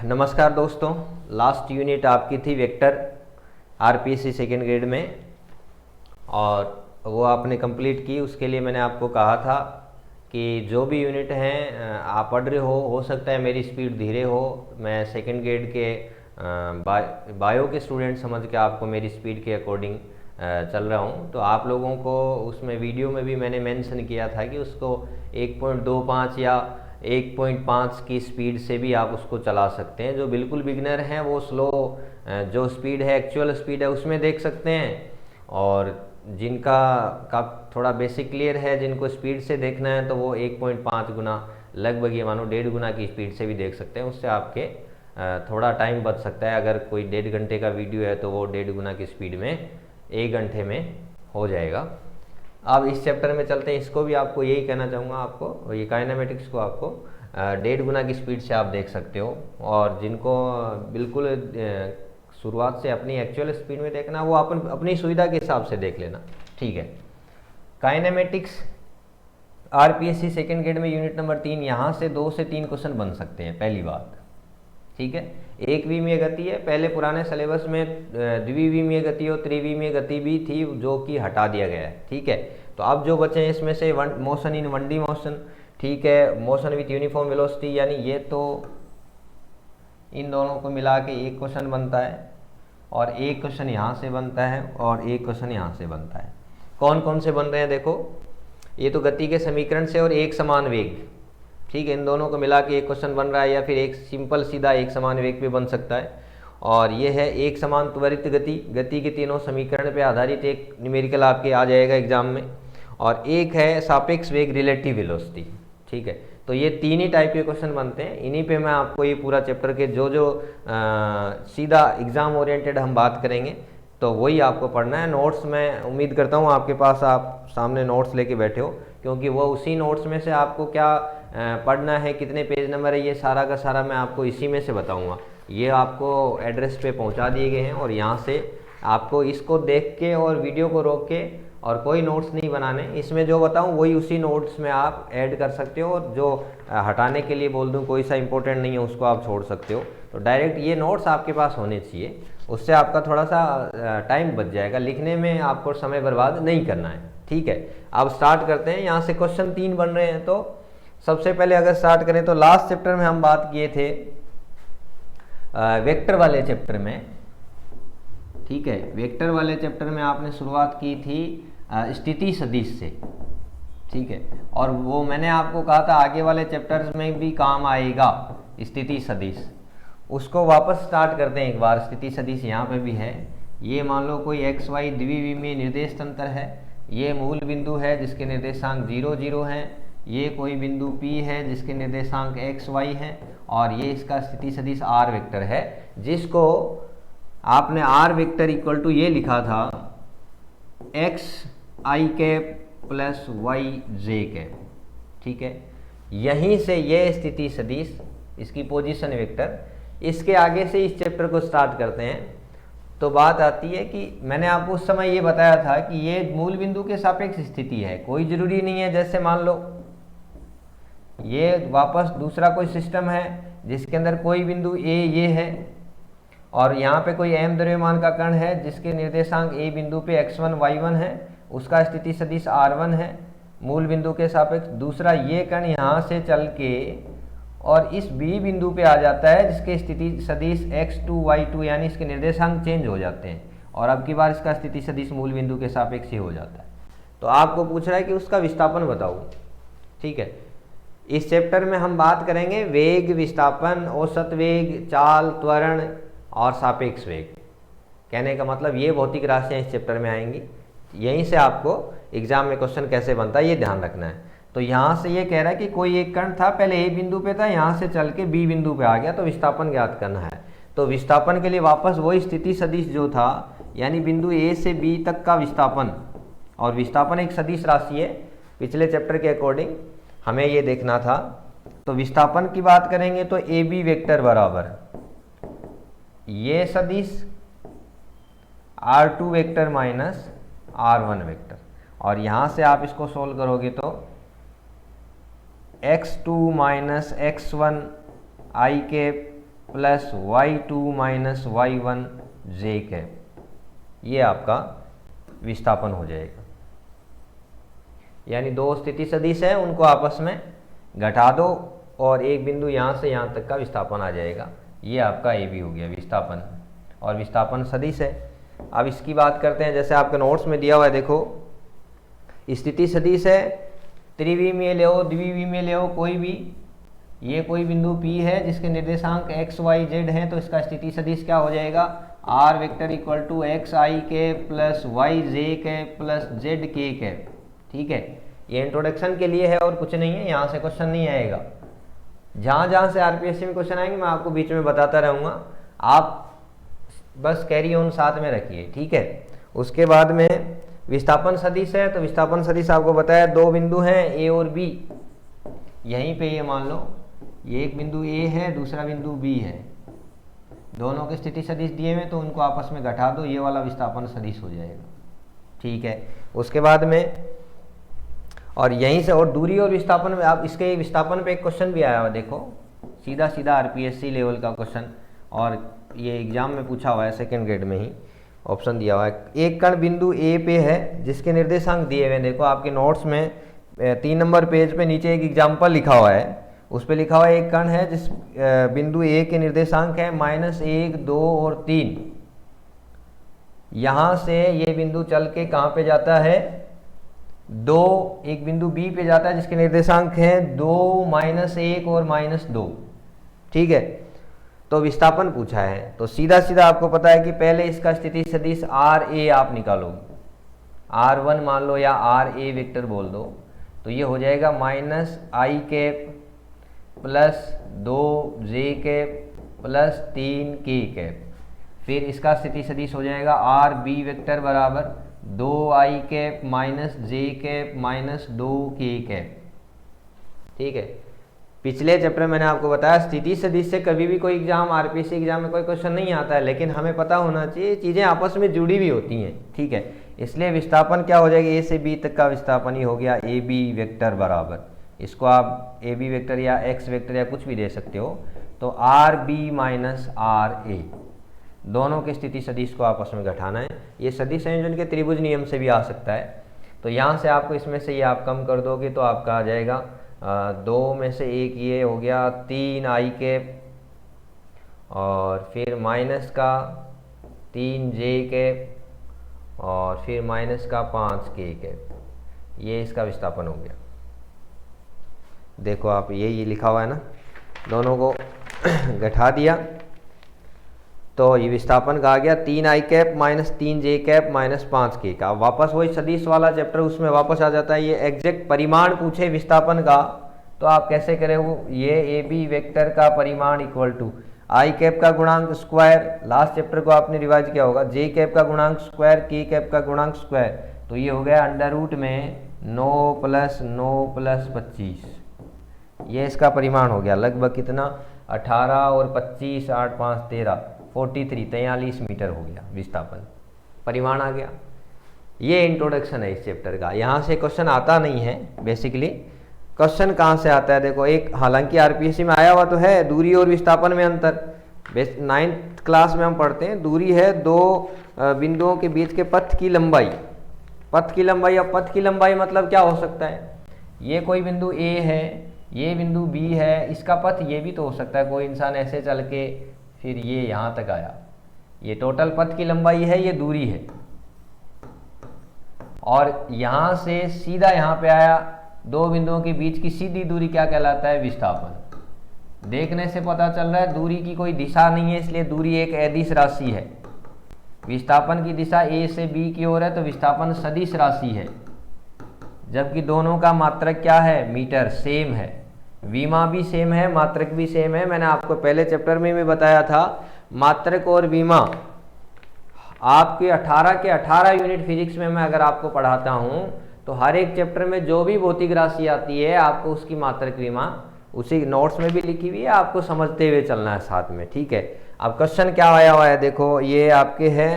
नमस्कार दोस्तों, last unit आपकी थी वेक्टर आरपीएससी सेकेंड ग्रेड में और वो आपने कंप्लीट की। उसके लिए मैंने आपको कहा था कि जो भी यूनिट हैं आप पढ़ रहे हो सकता है मेरी स्पीड धीरे हो। मैं सेकेंड ग्रेड के बायो के स्टूडेंट समझ के आपको मेरी स्पीड के अकॉर्डिंग चल रहा हूँ। तो आप लोगों को उसमें वीडियो में भी मैंने मेंशन किया था कि उसको 1.25 या 1.5 की स्पीड से भी आप उसको चला सकते हैं। जो बिल्कुल बिगिनर हैं वो स्लो जो स्पीड है, एक्चुअल स्पीड है, उसमें देख सकते हैं। और जिनका का थोड़ा बेसिक क्लियर है, जिनको स्पीड से देखना है, तो वो 1.5 गुना, लगभग ये मानो 1.5 गुना की स्पीड से भी देख सकते हैं। उससे आपके थोड़ा टाइम बच सकता है। अगर कोई 1.5 घंटे का वीडियो है तो वो 1.5 गुना की स्पीड में 1 घंटे में हो जाएगा। अब इस चैप्टर में चलते हैं। इसको भी आपको यही कहना चाहूँगा, आपको ये काइनेमेटिक्स को आपको 1.5 गुना की स्पीड से आप देख सकते हो। और जिनको बिल्कुल शुरुआत से अपनी एक्चुअल स्पीड में देखना, वो अपनी सुविधा के हिसाब से देख लेना, ठीक है। काइनेमेटिक्स आरपीएससी सेकेंड ग्रेड में यूनिट नंबर 3, यहाँ से 2 से 3 क्वेश्चन बन सकते हैं, पहली बात, ठीक है। एक विमीय गति है, पहले पुराने सिलेबस में द्विविमीय गति और त्रिविमीय गति भी थी जो कि हटा दिया गया है, ठीक है। तो अब जो बचे हैं इसमें से मोशन इन 1D मोशन, ठीक है, मोशन विथ यूनिफॉर्म वेलोसिटी, यानी ये तो इन दोनों को मिला के एक क्वेश्चन बनता है और एक क्वेश्चन यहाँ से बनता है और एक क्वेश्चन यहाँ से बनता है। कौन कौन से बन रहे हैं देखो, ये तो गति के समीकरण से और एक समान वेग, ठीक है, इन दोनों को मिला के एक क्वेश्चन बन रहा है, या फिर एक सिंपल सीधा एक समान वेग पे बन सकता है। और ये है एक समान त्वरित गति, गति के तीनों समीकरण पे आधारित एक न्यूमेरिकल आपके आ जाएगा एग्जाम में। और एक है सापेक्ष वेग, रिलेटिव वेलोसिटी, ठीक है। तो ये 3 ही टाइप के क्वेश्चन बनते हैं। इन्हीं पे मैं आपको ये पूरा चैप्टर के जो सीधा एग्जाम ओरिएंटेड हम बात करेंगे, तो वही आपको पढ़ना है। नोट्स मैं उम्मीद करता हूँ आपके पास, आप सामने नोट्स लेके बैठे हो, क्योंकि वो उसी नोट्स में से आपको क्या पढ़ना है, कितने पेज नंबर है, ये सारा का सारा मैं आपको इसी में से बताऊंगा। ये आपको एड्रेस पे पहुंचा दिए गए हैं और यहाँ से आपको इसको देख के और वीडियो को रोक के और कोई नोट्स नहीं बनाने, इसमें जो बताऊं वही उसी नोट्स में आप ऐड कर सकते हो। और जो हटाने के लिए बोल दूं, कोई सा इंपॉर्टेंट नहीं है, उसको आप छोड़ सकते हो। तो डायरेक्ट ये नोट्स आपके पास होने चाहिए, उससे आपका थोड़ा सा टाइम बच जाएगा, लिखने में आपको समय बर्बाद नहीं करना है, ठीक है। अब स्टार्ट करते हैं। यहाँ से क्वेश्चन 3 बन रहे हैं। तो सबसे पहले अगर स्टार्ट करें तो लास्ट चैप्टर में हम बात किए थे वेक्टर वाले चैप्टर में, ठीक है। वेक्टर वाले चैप्टर में आपने शुरुआत की थी स्थिति सदिश से, ठीक है। और वो मैंने आपको कहा था आगे वाले चैप्टर्स में भी काम आएगा स्थिति सदिश। उसको वापस स्टार्ट करते हैं एक बार। स्थिति सदिश यहाँ पे भी है। ये मान लो कोई एक्स वाई द्विविमीय निर्देश तंत्र है। ये मूल बिंदु है जिसके निर्देशांक 0 0 हैं। ये कोई बिंदु P है जिसके निर्देशांक x y हैं। और ये इसका स्थिति सदिश r वेक्टर है, जिसको आपने r वेक्टर इक्वल टू ये लिखा था x i cap plus y j cap, ठीक है। यहीं से ये स्थिति सदिश, इसकी पोजीशन वेक्टर, इसके आगे से इस चैप्टर को स्टार्ट करते हैं। तो बात आती है कि मैंने आपको उस समय ये बताया था कि ये मूल बिंदु के सापेक्ष स्थिति है, कोई जरूरी नहीं है। जैसे मान लो ये वापस दूसरा कोई सिस्टम है जिसके अंदर कोई बिंदु ए ये है और यहाँ पे कोई m द्रव्यमान का कण है जिसके निर्देशांक a बिंदु पे x1 y1 है, उसका स्थिति सदिश r1 है मूल बिंदु के सापेक्ष। दूसरा ये कण यहाँ से चल के और इस b बिंदु पे आ जाता है जिसके स्थिति सदिश x2 y2, यानी इसके निर्देशांक चेंज हो जाते हैं और अब की बार इसका स्थिति सदिश मूल बिंदु के सापेक्ष ही हो जाता है। तो आपको पूछ रहा है कि उसका विस्थापन बताओ, ठीक है। इस चैप्टर में हम बात करेंगे वेग, विस्थापन, औसत वेग, चाल, त्वरण और सापेक्ष वेग। कहने का मतलब ये भौतिक राशियाँ इस चैप्टर में आएंगी। यहीं से आपको एग्जाम में क्वेश्चन कैसे बनता है ये ध्यान रखना है। तो यहाँ से ये कह रहा है कि कोई एक कण था, पहले ए बिंदु पे था, यहाँ से चल के बी बिंदु पे आ गया, तो विस्थापन ज्ञात करना है। तो विस्थापन के लिए वापस वही स्थिति सदिश जो था, यानी बिंदु ए से बी तक का विस्थापन, और विस्थापन एक सदिश राशि है पिछले चैप्टर के अकॉर्डिंग हमें ये देखना था। तो विस्थापन की बात करेंगे तो ए बी वेक्टर बराबर ये सदिश r2 vector minus r1 vector. और यहाँ से आप इसको सोल्व करोगे तो x2 minus x1 i cap plus y2 minus y1 J cap, ये आपका विस्थापन हो जाएगा। यानी दो स्थिति सदिश है, उनको आपस में घटा दो और एक बिंदु यहाँ से यहाँ तक का विस्थापन आ जाएगा। ये आपका ए बी हो गया विस्थापन, और विस्थापन सदिश है। अब इसकी बात करते हैं, जैसे आपके नोट्स में दिया हुआ है, देखो स्थिति सदिश है, त्रिविमीय ले हो, द्विविमीय ले हो, कोई भी, ये कोई बिंदु P है जिसके निर्देशांक x y z हैं, तो इसका स्थिति सदिश क्या हो जाएगा, r vector equal to x i के प्लस वाई जे के प्लस जेड के कैप। ठीक है, ये इंट्रोडक्शन के लिए है और कुछ नहीं है, यहाँ से क्वेश्चन नहीं आएगा। जहाँ जहाँ से आरपीएससी में क्वेश्चन आएंगे मैं आपको बीच में बताता रहूँगा, आप बस कैरी ऑन साथ में रखिए। ठीक है, उसके बाद में विस्थापन सदिश है, तो विस्थापन सदिश आपको बताया दो बिंदु हैं ए और बी, यहीं पे ये मान लो ये एक बिंदु ए है, दूसरा बिंदु बी है, दोनों के स्थिति सदिश दिए हुए, तो उनको आपस में घटा दो, ये वाला विस्थापन सदिश हो जाएगा। ठीक है, उसके बाद में और यहीं से, और दूरी और विस्थापन में आप इसके विस्थापन पे एक क्वेश्चन भी आया हुआ, देखो सीधा सीधा आरपीएससी लेवल का क्वेश्चन, और ये एग्जाम में पूछा हुआ है, सेकेंड ग्रेड में ही ऑप्शन दिया हुआ है। एक कण बिंदु ए पे है जिसके निर्देशांक दिए हुए हैं, देखो आपके नोट्स में 3 नंबर पेज पे नीचे एक एग्जाम्पल लिखा हुआ है, उस पर लिखा हुआ है एक कण है जिस बिंदु ए के निर्देशांक है -1, 2 और 3। यहाँ से ये बिंदु चल के कहाँ पे जाता है, 2, एक बिंदु बी पे जाता है जिसके निर्देशांक हैं 2, -1 और -2। ठीक है, तो विस्थापन पूछा है, तो सीधा सीधा आपको पता है कि पहले इसका स्थिति सदिश आर ए आप निकालोगे, R1 मान लो या आर ए वेक्टर बोल दो, तो ये हो जाएगा -i cap plus 2 J cap plus 3 के कैप। फिर इसका स्थिति सदिश हो जाएगा आर बी वेक्टर बराबर 2i कैप माइनस जे कैप माइनस 2 के कैप। ठीक है, पिछले चैप्टर मैंने आपको बताया स्थिति सदिश से कभी भी कोई एग्जाम, आरपीएससी एग्जाम में कोई क्वेश्चन नहीं आता है, लेकिन हमें पता होना चाहिए चीज़ें आपस में जुड़ी भी होती हैं। ठीक है, इसलिए विस्थापन क्या हो जाएगा, ए से बी तक का विस्थापन ही हो गया ए बी वेक्टर बराबर, इसको आप ए बी वेक्टर या एक्स वेक्टर या कुछ भी दे सकते हो, तो R B minus R A, दोनों के स्थिति सदिश को आपस में घटाना है। ये सदिश संयोजन के त्रिभुज नियम से भी आ सकता है, तो यहाँ से आपको इसमें से ये आप कम कर दोगे तो आपका आ जाएगा 2 में से 1 ये हो गया 3i कैप, और फिर माइनस का 3 जे कैप, और फिर माइनस का 5 के कैप, ये इसका विस्थापन हो गया। देखो आप ये लिखा हुआ है ना, दोनों को घटा दिया तो ये विस्थापन का आ गया 3i कैप माइनस 3 जे कैप माइनस 5 के का। वापस वही सदिश वाला चैप्टर उसमें वापस आ जाता है। ये एग्जैक्ट परिमाण पूछे विस्थापन का तो आप कैसे करें, वो ये ए बी वेक्टर का परिमाण इक्वल टू आई कैप का गुणांक स्क्वायर, लास्ट चैप्टर को आपने रिवाइज किया होगा, जे कैप का गुणांक स्क्वायर, के कैप का गुणांक स्क्वायर, तो ये हो गया अंडर रूट में 9 प्लस 9 प्लस 25, ये इसका परिमाण हो गया। लगभग कितना, 18 और 25 8 5 13 43 मीटर हो गया विस्थापन, परिमाण आ गया। ये इंट्रोडक्शन है इस चैप्टर का। यहाँ से क्वेश्चन आता नहीं है बेसिकली। क्वेश्चन कहाँ से आता है, देखो एक, हालांकि आरपीएससी में आया हुआ तो है, दूरी और विस्थापन में अंतर। 9th क्लास में हम पढ़ते हैं, दूरी है दो बिंदुओं के बीच के पथ की लंबाई। पथ की लंबाई, अब पथ की लंबाई मतलब क्या हो सकता है, ये कोई बिंदु ए है, ये बिंदु बी है, इसका पथ ये भी तो हो सकता है, कोई इंसान ऐसे चल के फिर ये यहाँ तक आया, ये टोटल पथ की लंबाई है, ये दूरी है। और यहाँ से सीधा यहाँ पे आया, दो बिंदुओं के बीच की सीधी दूरी क्या कहलाता है, विस्थापन। देखने से पता चल रहा है दूरी की कोई दिशा नहीं है, इसलिए दूरी एक अदिश राशि है। विस्थापन की दिशा ए से बी की ओर है तो विस्थापन सदिश राशि है, जबकि दोनों का मात्रक क्या है, मीटर, सेम है। विमा भी सेम है, मात्रक भी सेम है। मैंने आपको पहले चैप्टर में भी बताया था, मात्रक और विमा आपके 18 के 18 यूनिट फिजिक्स में मैं अगर आपको पढ़ाता हूँ तो हर एक चैप्टर में जो भी भौतिक राशि आती है आपको उसकी मात्रक विमा उसी नोट्स में भी लिखी हुई है, आपको समझते हुए चलना है साथ में। ठीक है, अब क्वेश्चन क्या आया हुआ है, देखो ये आपके है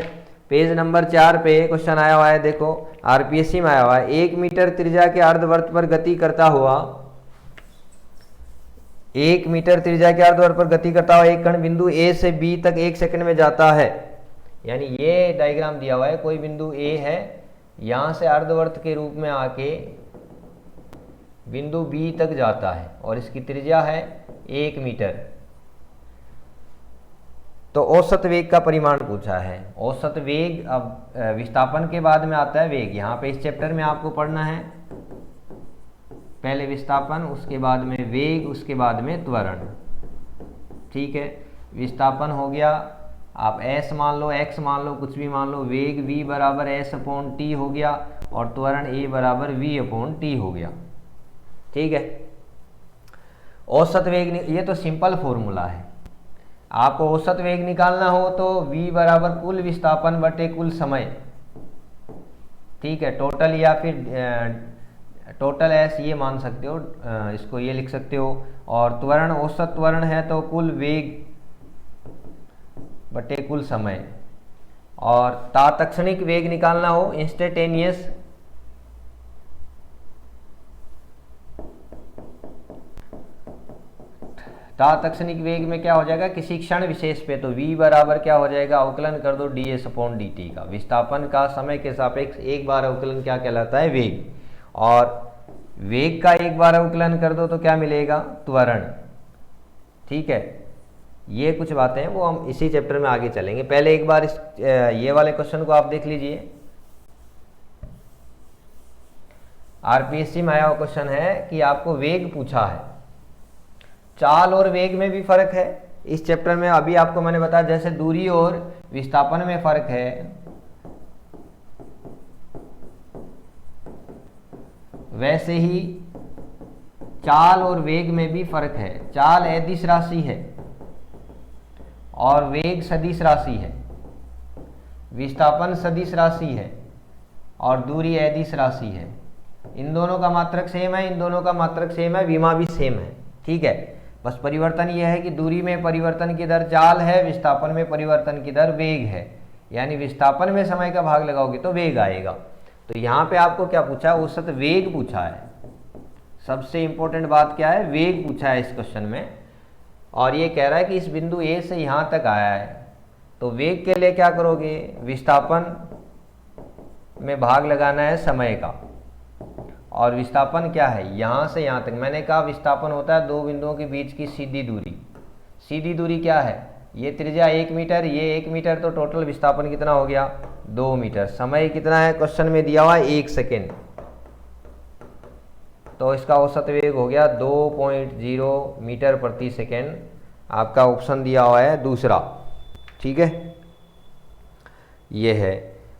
पेज नंबर 4 पे क्वेश्चन आया हुआ है। देखो आरपीएससी में आया हुआ है, 1 मीटर त्रिज्या के अर्धवृत्त पर गति करता हुआ 1 मीटर त्रिज्या के अर्धवर्त पर गति करता हुआ एक कण बिंदु ए से बी तक 1 सेकंड में जाता है। यानी ये डायग्राम दिया हुआ है, कोई बिंदु ए है, यहां से अर्धवर्त के रूप में आके बिंदु बी तक जाता है और इसकी त्रिज्या है 1 मीटर। तो औसत वेग का परिमाण पूछा है। औसत वेग, अब विस्थापन के बाद में आता है वेग। यहाँ पे इस चैप्टर में आपको पढ़ना है पहले विस्थापन, उसके बाद में वेग, उसके बाद में त्वरण। ठीक है, विस्थापन हो गया, आप s मान लो, x मान लो, कुछ भी मान लो। वेग v बराबर s/t हो गया और त्वरण a बराबर v/t हो गया। ठीक है, औसत वेग, ये तो सिंपल फॉर्मूला है। आपको औसत वेग निकालना हो तो v बराबर कुल विस्थापन बटे कुल समय। ठीक है, टोटल या फिर टोटल s ये मान सकते हो, इसको ये लिख सकते हो। और त्वरण, औसत त्वरण है तो कुल वेग बटे कुल समय। और तात्क्षणिक वेग निकालना हो, इंस्टेंटेनियस, तात्क्षणिक वेग में क्या हो जाएगा, किसी क्षण विशेष पे, तो v बराबर क्या हो जाएगा, अवकलन कर दो ds/dt का। विस्थापन का समय के सापेक्ष एक बार अवकलन क्या कहलाता है, वेग। और वेग का एक बार अवकलन कर दो तो क्या मिलेगा, त्वरण। ठीक है, ये कुछ बातें हैं, वो हम इसी चैप्टर में आगे चलेंगे। पहले एक बार ये वाले क्वेश्चन को आप देख लीजिए। आरपीएससी में आया हुआ क्वेश्चन है कि आपको वेग पूछा है, चाल और वेग में भी फर्क है इस चैप्टर में। अभी आपको मैंने बताया जैसे दूरी और विस्थापन में फर्क है, वैसे ही चाल और वेग में भी फर्क है। चाल अदिश राशि है और वेग सदिश राशि है। विस्थापन सदिश राशि है और दूरी अदिश राशि है। इन दोनों का मात्रक सेम है, इन दोनों का मात्रक सेम है, विमा भी सेम है। ठीक है, बस परिवर्तन यह है कि दूरी में परिवर्तन की दर चाल है, विस्थापन में परिवर्तन की दर वेग है। यानी विस्थापन में समय का भाग लगाओगे तो वेग आएगा। तो यहाँ पे आपको क्या पूछा है, औसत वेग पूछा है। सबसे इंपॉर्टेंट बात क्या है, वेग पूछा है इस क्वेश्चन में। और ये कह रहा है कि इस बिंदु ए से यहाँ तक आया है, तो वेग के लिए क्या करोगे, विस्थापन में भाग लगाना है समय का। और विस्थापन क्या है, यहाँ से यहाँ तक। मैंने कहा विस्थापन होता है दो बिंदुओं के बीच की सीधी दूरी। सीधी दूरी क्या है, ये त्रिज्या 1 मीटर, ये 1 मीटर, तो टोटल विस्थापन कितना हो गया, 2 मीटर। समय कितना है, क्वेश्चन में दिया हुआ है 1 सेकेंड, तो इसका औसत वेग हो गया 2.0 मीटर प्रति सेकेंड। आपका ऑप्शन दिया हुआ है दूसरा। ठीक है, ये है।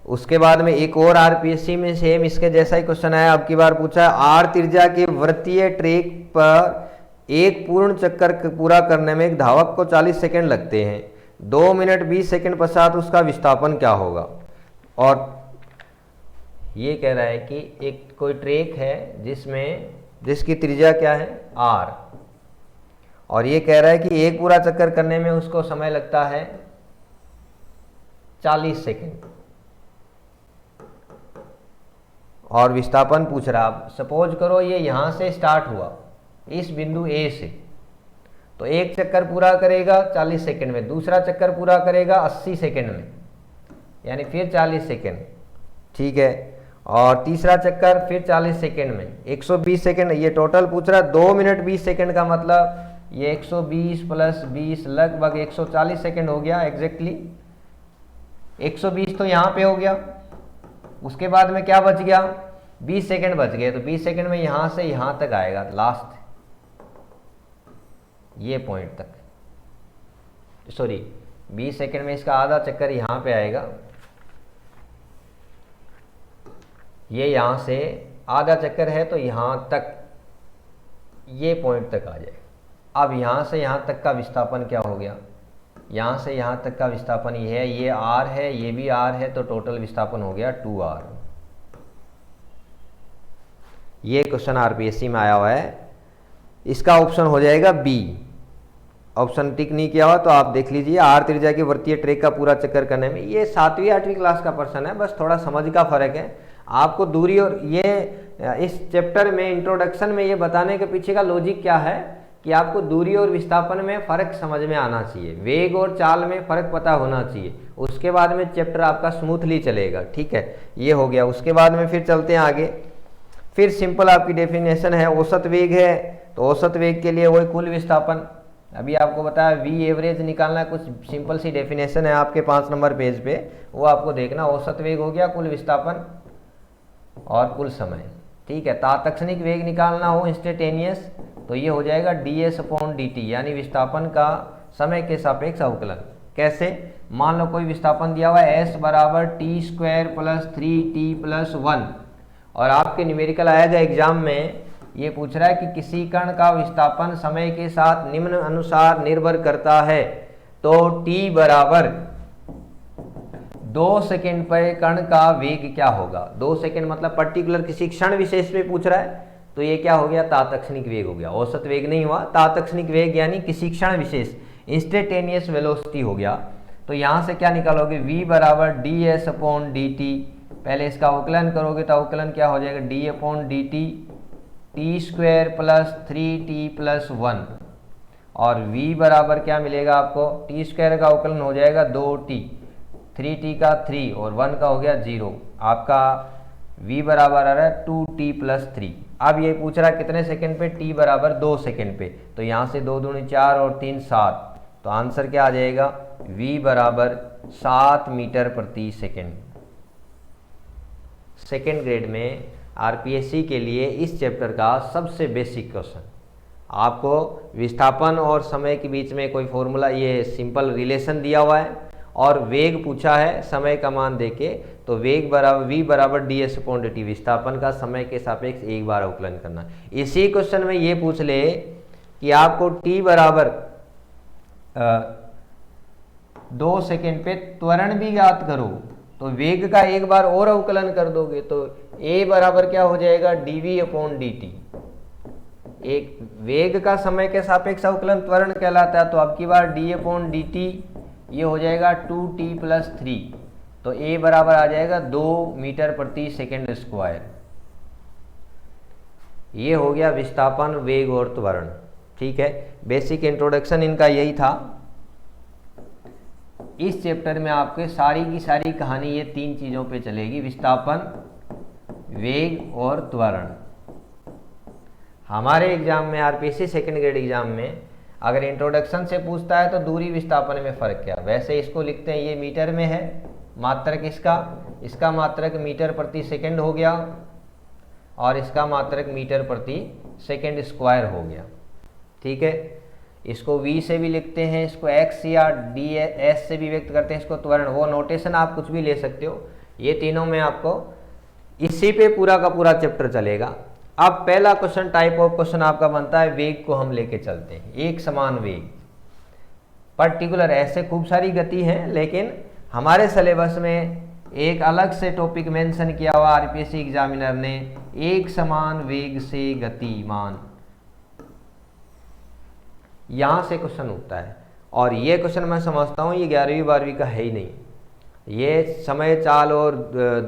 उसके बाद में एक और आरपीएससी में सेम इसके जैसा ही क्वेश्चन आया, अब की बार पूछा है आर त्रिज्या के वृत्तीय ट्रैक पर एक पूर्ण चक्कर पूरा करने में एक धावक को 40 सेकंड लगते हैं। 2 मिनट 20 सेकंड पश्चात उसका विस्थापन क्या होगा। और ये कह रहा है कि एक कोई ट्रैक है जिसकी त्रिज्या क्या है, आर, और ये कह रहा है कि एक पूरा चक्कर करने में उसको समय लगता है 40 सेकंड। और विस्थापन पूछ रहा, आप सपोज करो ये यहां से स्टार्ट हुआ इस बिंदु ए से, तो एक चक्कर पूरा करेगा 40 सेकंड में, दूसरा चक्कर पूरा करेगा 80 सेकंड में, यानी फिर 40 सेकंड। ठीक है, और तीसरा चक्कर फिर 40 सेकंड में, 120 सेकंड। ये टोटल पूछ रहा है 2 मिनट 20 सेकंड का मतलब ये 120 प्लस 20 लगभग 140 सेकंड हो गया एग्जैक्टली। 120 तो यहाँ पे हो गया, उसके बाद में क्या बच गया, 20 सेकंड बच गए। तो 20 सेकंड में यहां से यहां तक आएगा, लास्ट ये पॉइंट तक, सॉरी 20 सेकंड में इसका आधा चक्कर यहां पे आएगा, ये यहां से आधा चक्कर है तो यहां तक, ये पॉइंट तक आ जाएगा। अब यहां से यहां तक का विस्थापन क्या हो गया, यहाँ से यहाँ तक का विस्थापन ये है, ये r है, ये भी r है, तो टोटल विस्थापन हो गया 2r। ये क्वेश्चन आरपीएससी में आया हुआ है, इसका ऑप्शन हो जाएगा बी। ऑप्शन टिक नहीं किया हुआ तो आप देख लीजिए। आर त्रिज्या के वृत्तीय ट्रैक का पूरा चक्कर करने में, ये 7वीं 8वीं क्लास का प्रश्न है, बस थोड़ा समझ का फर्क है। आपको दूरी और ये इस चैप्टर में इंट्रोडक्शन में ये बताने के पीछे का लॉजिक क्या है कि आपको दूरी और विस्थापन में फ़र्क समझ में आना चाहिए, वेग और चाल में फ़र्क पता होना चाहिए, उसके बाद में चैप्टर आपका स्मूथली चलेगा। ठीक है, ये हो गया। उसके बाद में फिर चलते हैं आगे। फिर सिंपल आपकी डेफिनेशन है, औसत वेग है तो औसत वेग के लिए वही कुल विस्थापन। अभी आपको बताया वी एवरेज निकालना है, कुछ सिंपल सी डेफिनेशन है आपके 5 नंबर पेज पे, वो आपको देखना। औसत वेग हो गया, कुल विस्थापन और कुल समय। ठीक है, तात्क्षणिक वेग निकालना हो इंस्टेंटेनियस तो ये हो जाएगा ds/dt, यानी विस्थापन का समय के सापेक्ष अवकलन। कैसे? मान लो कोई विस्थापन दिया हुआ है s बराबर t² + 3t+1 और आपके न्यूमेरिकल आएगा एग्जाम में, ये पूछ रहा है कि किसी कण का विस्थापन समय के साथ निम्न अनुसार निर्भर करता है, तो t बराबर 2 सेकेंड पर कण का वेग क्या होगा। 2 सेकेंड मतलब पर्टिकुलर किसी क्षण विशेष पे पूछ रहा है, तो ये क्या हो गया, तात्क्षणिक वेग हो गया। औसत वेग नहीं हुआ, तात्क्षणिक वेग यानी किसी क्षण विशेष, इंस्टेंटेनियस वेलोसिटी हो गया। तो यहाँ से क्या निकालोगे, v बराबर ds/dt। पहले इसका अवकलन करोगे तो अवकलन क्या हो जाएगा, d/dt t² + 3t+1 और v बराबर क्या मिलेगा आपको, t² का अवकलन हो जाएगा 2t, 3t का 3 और 1 का हो गया 0। आपका v बराबर आ रहा है 2t+3। अब ये पूछ रहा है कितने सेकंड पे, t बराबर 2 सेकंड पे, तो यहाँ से 2 दूनी 4 और 3 7, तो आंसर क्या आ जाएगा, v बराबर 7 मीटर प्रति सेकंड। सेकंड ग्रेड में आरपीएससी के लिए इस चैप्टर का सबसे बेसिक क्वेश्चन, आपको विस्थापन और समय के बीच में कोई फॉर्मूला, ये सिंपल रिलेशन दिया हुआ है और वेग पूछा है समय का मान देके, तो वेग बराबर v बराबर ds/dt, विस्थापन का समय के सापेक्ष एक बार अवकलन करना। इसी क्वेश्चन में ये पूछ ले कि आपको t बराबर 2 सेकेंड पे त्वरण भी ज्ञात करो, तो वेग का एक बार और अवकलन कर दोगे तो a बराबर क्या हो जाएगा, dv/dt। एक वेग का समय के सापेक्ष अवकलन त्वरण कहलाता है, तो अब की बार d/dt ये हो जाएगा 2t+3, तो a बराबर आ जाएगा 2 मीटर प्रति सेकंड स्क्वायर। ये हो गया विस्थापन, वेग और त्वरण। ठीक है, बेसिक इंट्रोडक्शन इनका यही था। इस चैप्टर में आपके सारी की सारी कहानी ये 3 चीज़ों पे चलेगी, विस्थापन, वेग और त्वरण। हमारे एग्जाम में, आरपीएससी सेकंड ग्रेड एग्जाम में अगर इंट्रोडक्शन से पूछता है तो दूरी विस्थापन में फ़र्क क्या, वैसे इसको लिखते हैं, ये मीटर में है, मात्रक इसका मात्रक मीटर प्रति सेकंड हो गया और इसका मात्रक मीटर प्रति सेकंड स्क्वायर हो गया। ठीक है, इसको v से भी लिखते हैं, इसको x या ds से भी व्यक्त करते हैं, इसको त्वरण, वो नोटेशन आप कुछ भी ले सकते हो। ये तीनों में आपको इसी पे पूरा का पूरा चैप्टर चलेगा। अब पहला क्वेश्चन, टाइप ऑफ क्वेश्चन आपका बनता है, वेग को हम लेके चलते हैं, एक समान वेग। पर्टिकुलर ऐसे खूब सारी गति है, लेकिन हमारे सिलेबस में एक अलग से टॉपिक मेंशन किया हुआ आरपीएससी एग्जामिनर ने, एक समान वेग से गतिमान। यहाँ से क्वेश्चन उठता है और ये क्वेश्चन मैं समझता हूँ ये 11वीं 12वीं का है ही नहीं। ये समय, चाल और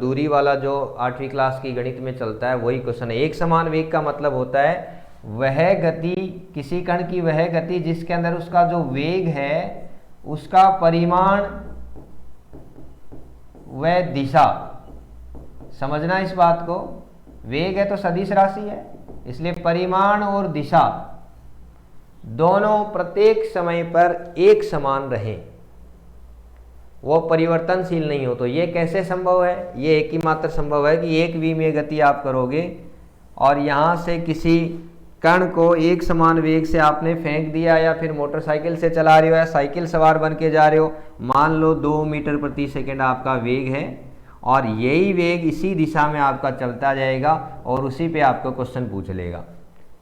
दूरी वाला जो 8वीं क्लास की गणित में चलता है वही क्वेश्चन है। एक समान वेग का मतलब होता है वह गति, किसी कण की वह गति जिसके अंदर उसका जो वेग है उसका परिमाण वह दिशा। समझना इस बात को, वेग है तो सदिश राशि है, इसलिए परिमाण और दिशा दोनों प्रत्येक समय पर एक समान रहें, वो परिवर्तनशील नहीं हो। तो ये कैसे संभव है, ये एक ही मात्र संभव है कि 1 v में गति आप करोगे और यहाँ से किसी कण को एक समान वेग से आपने फेंक दिया, या फिर मोटरसाइकिल से चला रहे हो या साइकिल सवार बन के जा रहे हो, मान लो 2 मीटर प्रति सेकंड आपका वेग है और यही वेग इसी दिशा में आपका चलता जाएगा और उसी पे आपको क्वेश्चन पूछ लेगा।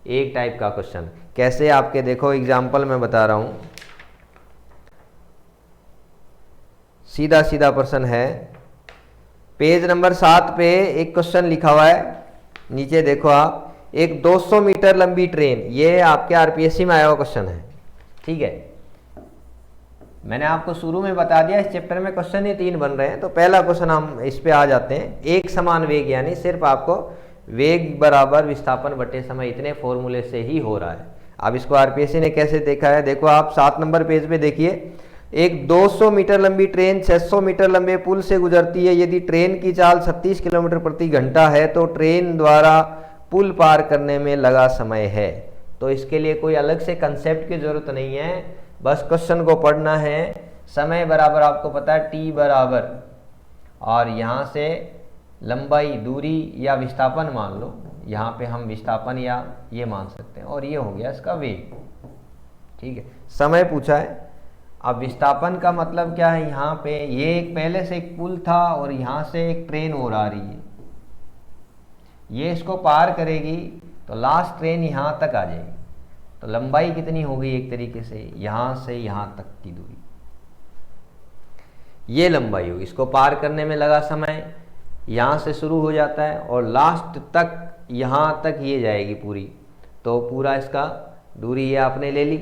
एक टाइप का क्वेश्चन कैसे, आपके देखो एग्जाम्पल मैं बता रहा हूँ, सीधा सीधा प्रश्न है। पेज नंबर 7 पे एक क्वेश्चन लिखा हुआ है, नीचे देखो आप, एक 200 मीटर लंबी ट्रेन, ये आपके आरपीएससी में आया हुआ क्वेश्चन है। ठीक है, मैंने आपको शुरू में बता दिया इस चैप्टर में क्वेश्चन ये 3 बन रहे हैं, तो पहला क्वेश्चन हम इस पे आ जाते हैं। एक समान वेग यानी सिर्फ आपको वेग बराबर विस्थापन बटे समय, इतने फॉर्मूले से ही हो रहा है। अब इसको आरपीएससी ने कैसे देखा है, देखो आप 7 नंबर पेज पे देखिए, एक 200 मीटर लंबी ट्रेन 600 मीटर लंबे पुल से गुजरती है। यदि ट्रेन की चाल 36 किलोमीटर प्रति घंटा है तो ट्रेन द्वारा पुल पार करने में लगा समय है। तो इसके लिए कोई अलग से कंसेप्ट की जरूरत नहीं है, बस क्वेश्चन को पढ़ना है। समय बराबर आपको पता है टी बराबर, और यहाँ से लंबाई दूरी या विस्थापन मान लो, यहाँ पे हम विस्थापन या ये मान सकते हैं, और ये हो गया इसका वेग। ठीक है, समय पूछा है। अब विस्थापन का मतलब क्या है, यहाँ पे ये एक पहले से एक पुल था और यहाँ से एक ट्रेन और आ रही है, ये इसको पार करेगी तो लास्ट ट्रेन यहाँ तक आ जाएगी। तो लंबाई कितनी हो गई, एक तरीके से यहाँ से यहाँ तक की दूरी, ये लंबाई होगी। इसको पार करने में लगा समय यहाँ से शुरू हो जाता है और लास्ट तक यहाँ तक ये जाएगी पूरी, तो पूरा इसका दूरी ये आपने ले ली।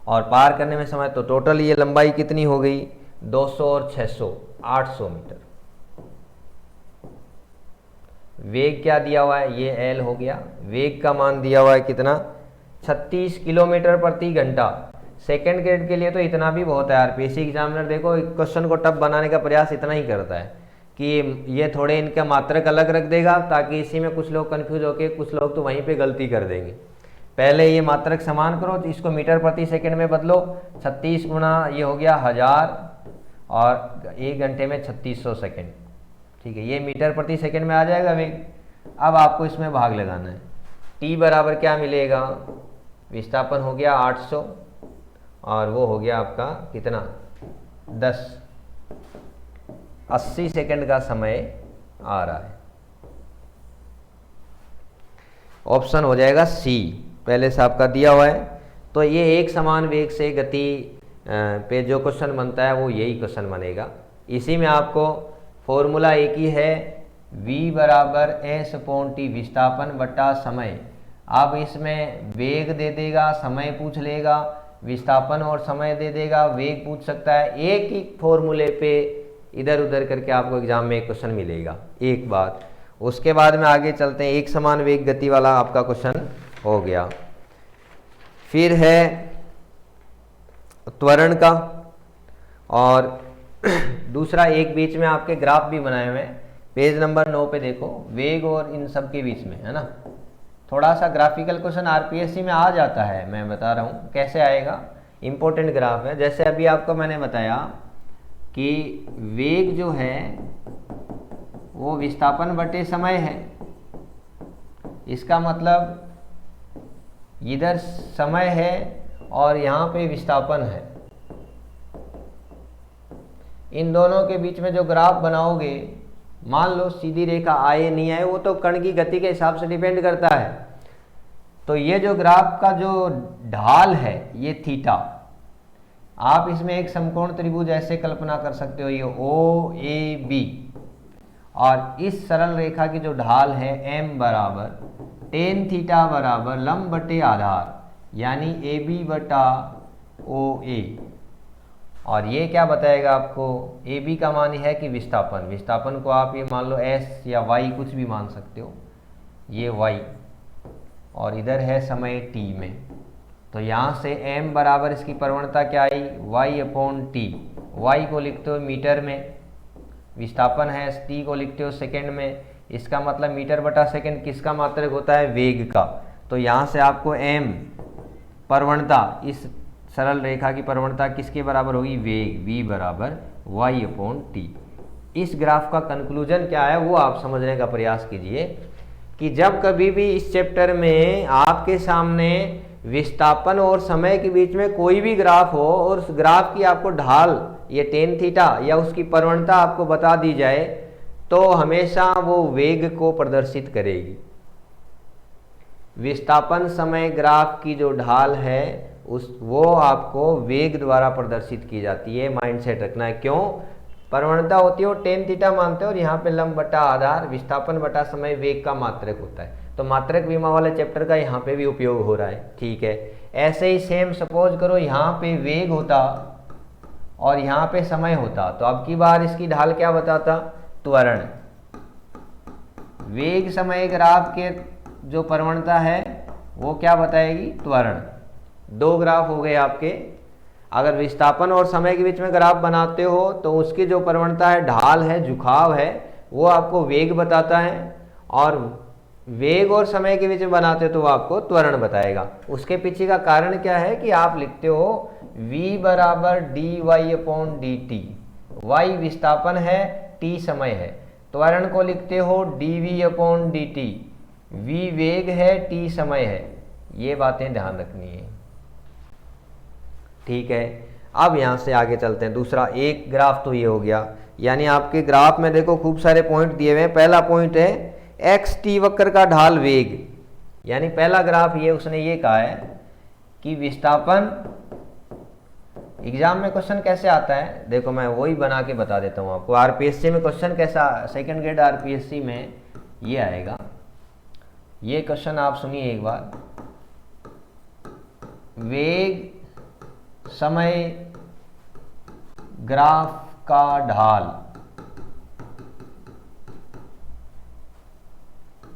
और पार करने में समय, तो टोटल ये लंबाई कितनी हो गई, 200 और 600 800 मीटर। वेग क्या दिया हुआ है, ये एल हो गया। वेग का मान दिया हुआ है कितना, 36 किलोमीटर प्रति घंटा। सेकेंड ग्रेड के लिए तो इतना भी बहुत है। आरपीएससी एग्जामिनर देखो क्वेश्चन को टफ बनाने का प्रयास इतना ही करता है कि ये थोड़े इनका मात्रक अलग रख देगा, ताकि इसी में कुछ लोग कंफ्यूज होके, कुछ लोग तो वहीं पे गलती कर देंगे। पहले ये मात्रक समान करो, तो इसको मीटर प्रति सेकंड में बदलो, 36 गुना ये हो गया 1000, और 1 घंटे में 3600 सेकंड। ठीक है, ये मीटर प्रति सेकंड में आ जाएगा वेग। अब आपको इसमें भाग लगाना है। टी बराबर क्या मिलेगा, विस्थापन हो गया 800 और वो हो गया आपका कितना 10, 80 सेकंड का समय आ रहा है। ऑप्शन हो जाएगा सी, पहले से आपका दिया हुआ है। तो ये एक समान वेग से गति पे जो क्वेश्चन बनता है वो यही क्वेश्चन बनेगा। इसी में आपको फॉर्मूला एक ही है, v बराबर एस अपॉन टी, विस्थापन बटा समय। अब इसमें वेग दे देगा, समय पूछ लेगा, विस्थापन और समय दे देगा, वेग पूछ सकता है। एक ही फॉर्मूले पे इधर उधर करके आपको एग्जाम में एक क्वेश्चन मिलेगा। एक बात, उसके बाद में आगे चलते हैं। एक समान वेग गति वाला आपका क्वेश्चन हो गया। फिर है त्वरण का, और दूसरा एक बीच में आपके ग्राफ भी बनाए हुए हैं, पेज नंबर 9 पे देखो, वेग और इन सब के बीच में है ना। थोड़ा सा ग्राफिकल क्वेश्चन आरपीएससी में आ जाता है, मैं बता रहा हूँ कैसे आएगा, इंपॉर्टेंट ग्राफ है। जैसे अभी आपको मैंने बताया कि वेग जो है वो विस्थापन बटे समय है। इसका मतलब इधर समय है और यहाँ पे विस्थापन है। इन दोनों के बीच में जो ग्राफ बनाओगे, मान लो सीधी रेखा आए नहीं आए, वो तो कण की गति के हिसाब से डिपेंड करता है। तो ये जो ग्राफ का जो ढाल है ये थीटा, आप इसमें एक समकोण त्रिभुज ऐसे कल्पना कर सकते हो, ये ओ ए बी, और इस सरल रेखा की जो ढाल है m बराबर टेन थीटा बराबर लंब बटे आधार, यानी ए बी बटा ओ ए। और ये क्या बताएगा आपको, ए बी का मान है कि विस्थापन, विस्थापन को आप ये मान लो एस या वाई कुछ भी मान सकते हो, ये वाई, और इधर है समय टी में। तो यहाँ से m बराबर इसकी प्रवणता क्या आई, y अपॉन टी। वाई को लिखते हो मीटर में, विस्थापन है, टी को लिखते हो सेकंड में। इसका मतलब मीटर बटा सेकंड किसका मात्रक होता है, वेग का। तो यहाँ से आपको m प्रवणता, इस सरल रेखा की प्रवणता किसके बराबर होगी, वेग, v बराबर y अपॉन टी। इस ग्राफ का कंक्लूजन क्या है वो आप समझने का प्रयास कीजिए कि जब कभी भी इस चैप्टर में आपके सामने विस्थापन और समय के बीच में कोई भी ग्राफ हो और उस ग्राफ की आपको ढाल ये टेन थीटा या उसकी प्रवणता आपको बता दी जाए, तो हमेशा वो वेग को प्रदर्शित करेगी। विस्थापन समय ग्राफ की जो ढाल है वो आपको वेग द्वारा प्रदर्शित की जाती है, माइंडसेट रखना है। क्यों, प्रवणता होती है टेन थीटा मानते हो, और यहाँ पे लंब बटा आधार, विस्थापन बटा समय वेग का मात्रक होता है। तो मात्रक विमा वाले चैप्टर का यहाँ पे भी उपयोग हो रहा है। ठीक है, ऐसे ही सेम सपोज करो यहाँ पे वेग होता और यहाँ पे समय होता, तो अब की बार इसकी ढाल क्या बताता, त्वरण। वेग समय ग्राफ के जो प्रवणता है वो क्या बताएगी, त्वरण। दो ग्राफ हो गए आपके। अगर विस्थापन और समय के बीच में ग्राफ बनाते हो तो उसकी जो प्रवणता है, ढाल है, झुकाव है, वो आपको वेग बताता है, और वेग और समय के बीच में बनाते हो तो वो आपको त्वरण बताएगा। उसके पीछे का कारण क्या है कि आप लिखते हो v बराबर dy/dt। y विस्थापन है, t समय है। त्वरण को लिखते हो dv/dt। v वेग है, t समय है। ये बातें ध्यान रखनी है, ठीक है। अब यहां से आगे चलते हैं। दूसरा एक ग्राफ तो ये हो गया, यानी आपके ग्राफ में देखो खूब सारे पॉइंट दिए हुए हैं। पहला पॉइंट है एक्स टी वक्र का ढाल वेग, यानी पहला ग्राफ ये उसने ये कहा है कि विस्थापन। एग्जाम में क्वेश्चन कैसे आता है, देखो मैं वही बना के बता देता हूं आपको। आरपीएससी में क्वेश्चन कैसा, सेकंड ग्रेड आरपीएससी में ये आएगा। ये क्वेश्चन आप सुनिए एक बार। वेग समय ग्राफ का ढाल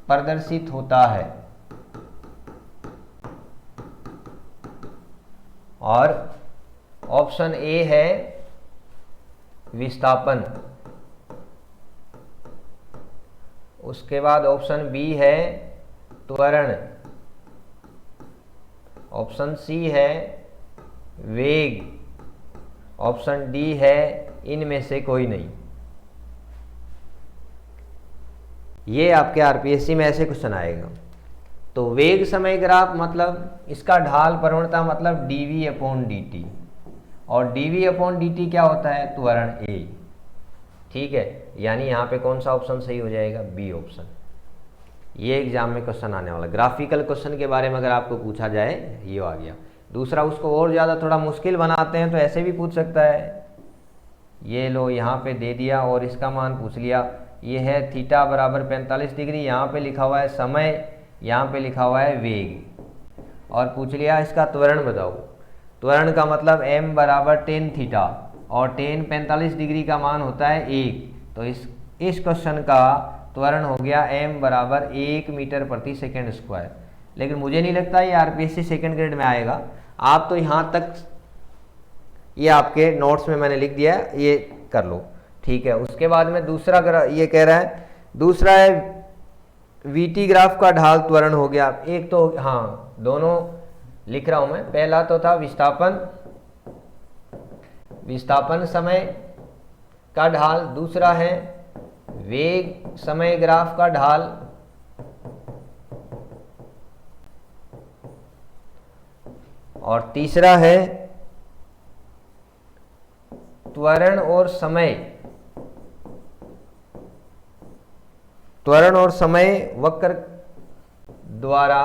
प्रदर्शित होता है, और ऑप्शन ए है विस्थापन, उसके बाद ऑप्शन बी है त्वरण, ऑप्शन सी है वेग, ऑप्शन डी है इनमें से कोई नहीं। ये आपके आरपीएससी में ऐसे क्वेश्चन आएगा। तो वेग समय ग्राफ मतलब इसका ढाल प्रवणता मतलब dv/dt, और dv/dt क्या होता है, त्वरण a, ठीक है। यानी यहाँ पे कौन सा ऑप्शन सही हो जाएगा, बी ऑप्शन। ये एग्जाम में क्वेश्चन आने वाला ग्राफिकल क्वेश्चन के बारे में अगर आपको पूछा जाए, ये आ गया। दूसरा उसको और ज़्यादा थोड़ा मुश्किल बनाते हैं तो ऐसे भी पूछ सकता है। ये लो यहाँ पे दे दिया और इसका मान पूछ लिया। ये है थीटा बराबर 45 डिग्री, यहाँ पे लिखा हुआ है समय, यहाँ पे लिखा हुआ है वेग, और पूछ लिया इसका त्वरण बताओ। त्वरण का मतलब m बराबर टेन थीटा, और टेन 45 डिग्री का मान होता है 1। तो इस क्वेश्चन का त्वरण हो गया m बराबर 1 मीटर प्रति सेकेंड स्क्वायर। लेकिन मुझे नहीं लगता ये आरपीएससी सेकेंड ग्रेड में आएगा। आप तो यहाँ तक ये आपके नोट्स में मैंने लिख दिया है, ये कर लो, ठीक है। उसके बाद में दूसरा ये कह रहा है, दूसरा है वीटी ग्राफ का ढाल त्वरण हो गया। एक तो हाँ, दोनों लिख रहा हूं मैं। पहला तो था विस्थापन समय का ढाल, दूसरा है वेग समय ग्राफ का ढाल, और तीसरा है त्वरण और समय वक्र द्वारा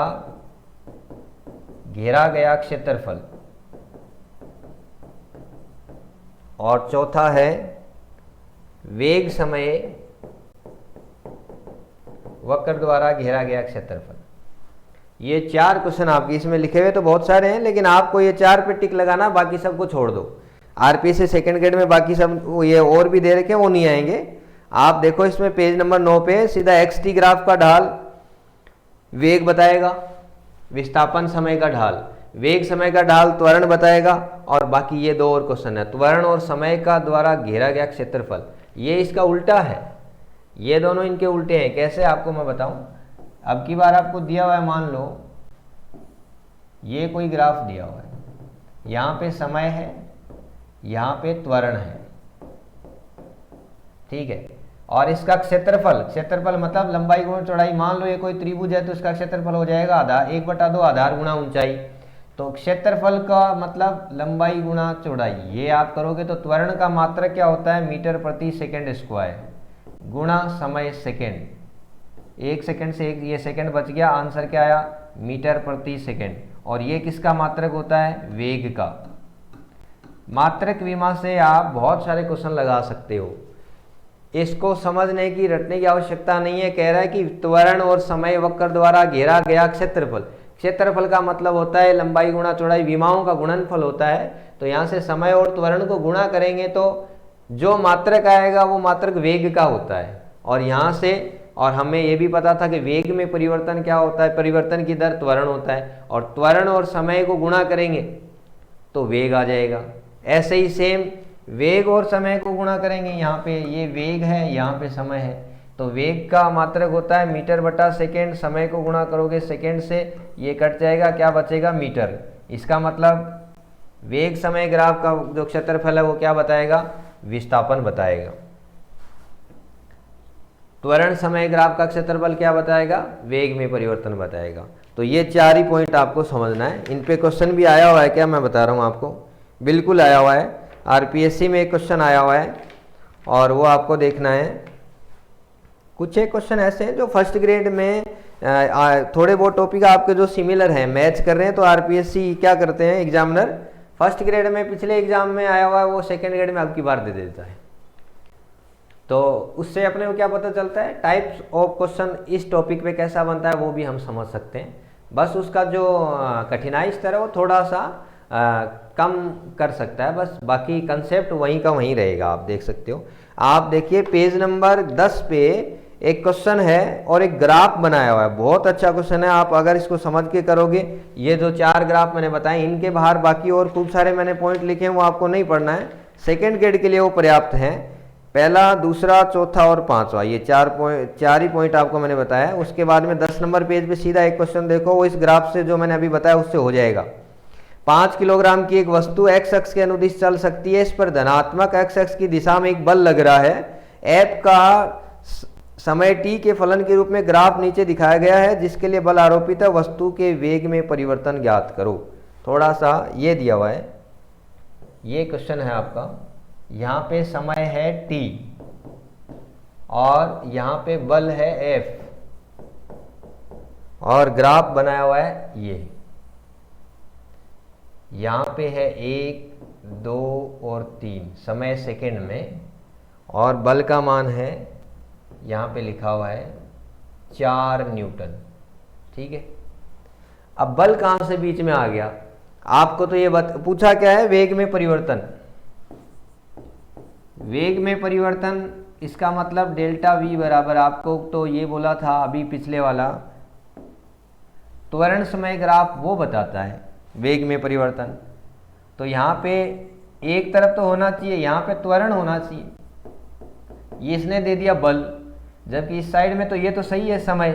घेरा गया क्षेत्रफल, और चौथा है वेग समय वक्र द्वारा घेरा गया क्षेत्रफल। ये चार क्वेश्चन आपके इसमें लिखे हुए तो बहुत सारे हैं, लेकिन आपको ये चार पे टिक लगाना, बाकी सबको छोड़ दो। आरपीएससी सेकंड ग्रेड में बाकी सब ये और भी दे रखे हैं, वो नहीं आएंगे। आप देखो इसमें पेज नंबर 9 पे सीधा एक्स टी ग्राफ का ढाल वेग बताएगा, विस्थापन समय का ढाल वेग समय का ढाल त्वरण बताएगा, और बाकी ये दो और क्वेश्चन है त्वरण और समय का द्वारा घेरा गया क्षेत्रफल। ये इसका उल्टा है, ये दोनों इनके उल्टे हैं। कैसे आपको मैं बताऊं। अब की बार आपको दिया हुआ है, मान लो ये कोई ग्राफ दिया हुआ है, यहाँ पे समय है, यहाँ पे त्वरण है, ठीक है, और इसका क्षेत्रफल मतलब लंबाई गुणा चौड़ाई। मान लो ये कोई त्रिभुज है तो इसका क्षेत्रफल हो जाएगा आधार 1/2 आधार गुणा ऊंचाई। तो क्षेत्रफल का मतलब लंबाई गुणा चौड़ाई, ये आप करोगे तो त्वरण का मात्रक क्या होता है, मीटर प्रति सेकेंड स्क्वायर गुणा समय सेकेंड। 1 सेकेंड से ये सेकेंड बच गया, आंसर क्या आया, मीटर प्रति सेकेंड। और ये किसका मात्रक होता है, वेग का। मात्रक विमा से आप बहुत सारे क्वेश्चन लगा सकते हो। इसको समझने की, रटने की आवश्यकता नहीं है। कह रहा है कि त्वरण और समय वक्र द्वारा घेरा गया क्षेत्रफल का मतलब होता है लंबाई गुणा चौड़ाई, विमाओं का गुणनफल होता है। तो यहाँ से समय और त्वरण को गुणा करेंगे तो जो मात्रक आएगा वो मात्रक वेग का होता है, और यहाँ से और हमें ये भी पता था कि वेग में परिवर्तन क्या होता है, परिवर्तन की दर त्वरण होता है, और त्वरण और समय को गुणा करेंगे तो वेग आ जाएगा। ऐसे ही सेम वेग और समय को गुणा करेंगे, यहाँ पे ये वेग है, यहाँ पे समय है, तो वेग का मात्रक होता है मीटर बटा सेकेंड, समय को गुणा करोगे सेकेंड से, ये कट जाएगा, क्या बचेगा, मीटर। इसका मतलब वेग समय ग्राफ का जो क्षेत्रफल है वो क्या बताएगा, विस्थापन बताएगा। त्वरण समय ग्राफ का क्षेत्रफल क्या बताएगा, वेग में परिवर्तन बताएगा। तो ये 4 ही पॉइंट आपको समझना है। इन पे क्वेश्चन भी आया हुआ है क्या, मैं बता रहा हूँ आपको, बिल्कुल आया हुआ है। आरपीएससी में एक क्वेश्चन आया हुआ है और वो आपको देखना है। कुछ एक क्वेश्चन ऐसे हैं जो फर्स्ट ग्रेड में थोड़े बहुत टॉपिक आपके जो सिमिलर हैं, मैच कर रहे हैं, तो आरपीएससी क्या करते हैं, एग्जामिनर फर्स्ट ग्रेड में पिछले एग्जाम में आया हुआ है वो सेकेंड ग्रेड में आपकी बार दे देता है। तो उससे अपने को क्या पता चलता है, टाइप्स ऑफ क्वेश्चन इस टॉपिक पे कैसा बनता है वो भी हम समझ सकते हैं। बस उसका जो कठिनाई स्तर है वो थोड़ा सा कम कर सकता है, बस बाकी कंसेप्ट वहीं का वहीं रहेगा। आप देख सकते हो, आप देखिए पेज नंबर 10 पे एक क्वेश्चन है और एक ग्राफ बनाया हुआ है, बहुत अच्छा क्वेश्चन है। आप अगर इसको समझ के करोगे, ये जो 4 ग्राफ मैंने बताए इनके बाहर बाकी और खूब सारे मैंने पॉइंट लिखे हैं, वो आपको नहीं पढ़ना है, सेकेंड ग्रेड के लिए वो पर्याप्त हैं। पहला, दूसरा, चौथा और पांचवा, ये 4 ही पॉइंट आपको मैंने बताया। उसके बाद में 10 नंबर पेज पे सीधा एक क्वेश्चन देखो, वो इस ग्राफ से जो मैंने अभी बताया उससे हो जाएगा। 5 किलोग्राम की एक वस्तु एक्स अक्ष के अनुदिश चल सकती है, इस पर धनात्मक एक्स अक्ष की दिशा में एक बल लग रहा है। एफ का समय टी के फलन के रूप में ग्राफ नीचे दिखाया गया है, जिसके लिए बल आरोपित है, वस्तु के वेग में परिवर्तन ज्ञात करो। थोड़ा सा ये दिया हुआ है, ये क्वेश्चन है आपका। यहाँ पे समय है t और यहाँ पे बल है F और ग्राफ बनाया हुआ है ये, यहाँ पे है 1, 2 और 3 समय सेकेंड में, और बल का मान है यहाँ पे लिखा हुआ है 4 न्यूटन। ठीक है, अब बल कहाँ से बीच में आ गया, आपको तो ये पूछा क्या है, वेग में परिवर्तन। वेग में परिवर्तन इसका मतलब डेल्टा वी बराबर, आपको तो ये बोला था अभी पिछले वाला, त्वरण समय ग्राफ वो बताता है वेग में परिवर्तन। तो यहाँ पे एक तरफ तो होना चाहिए, यहाँ पे त्वरण होना चाहिए, ये इसने दे दिया बल, जबकि इस साइड में तो ये तो सही है समय,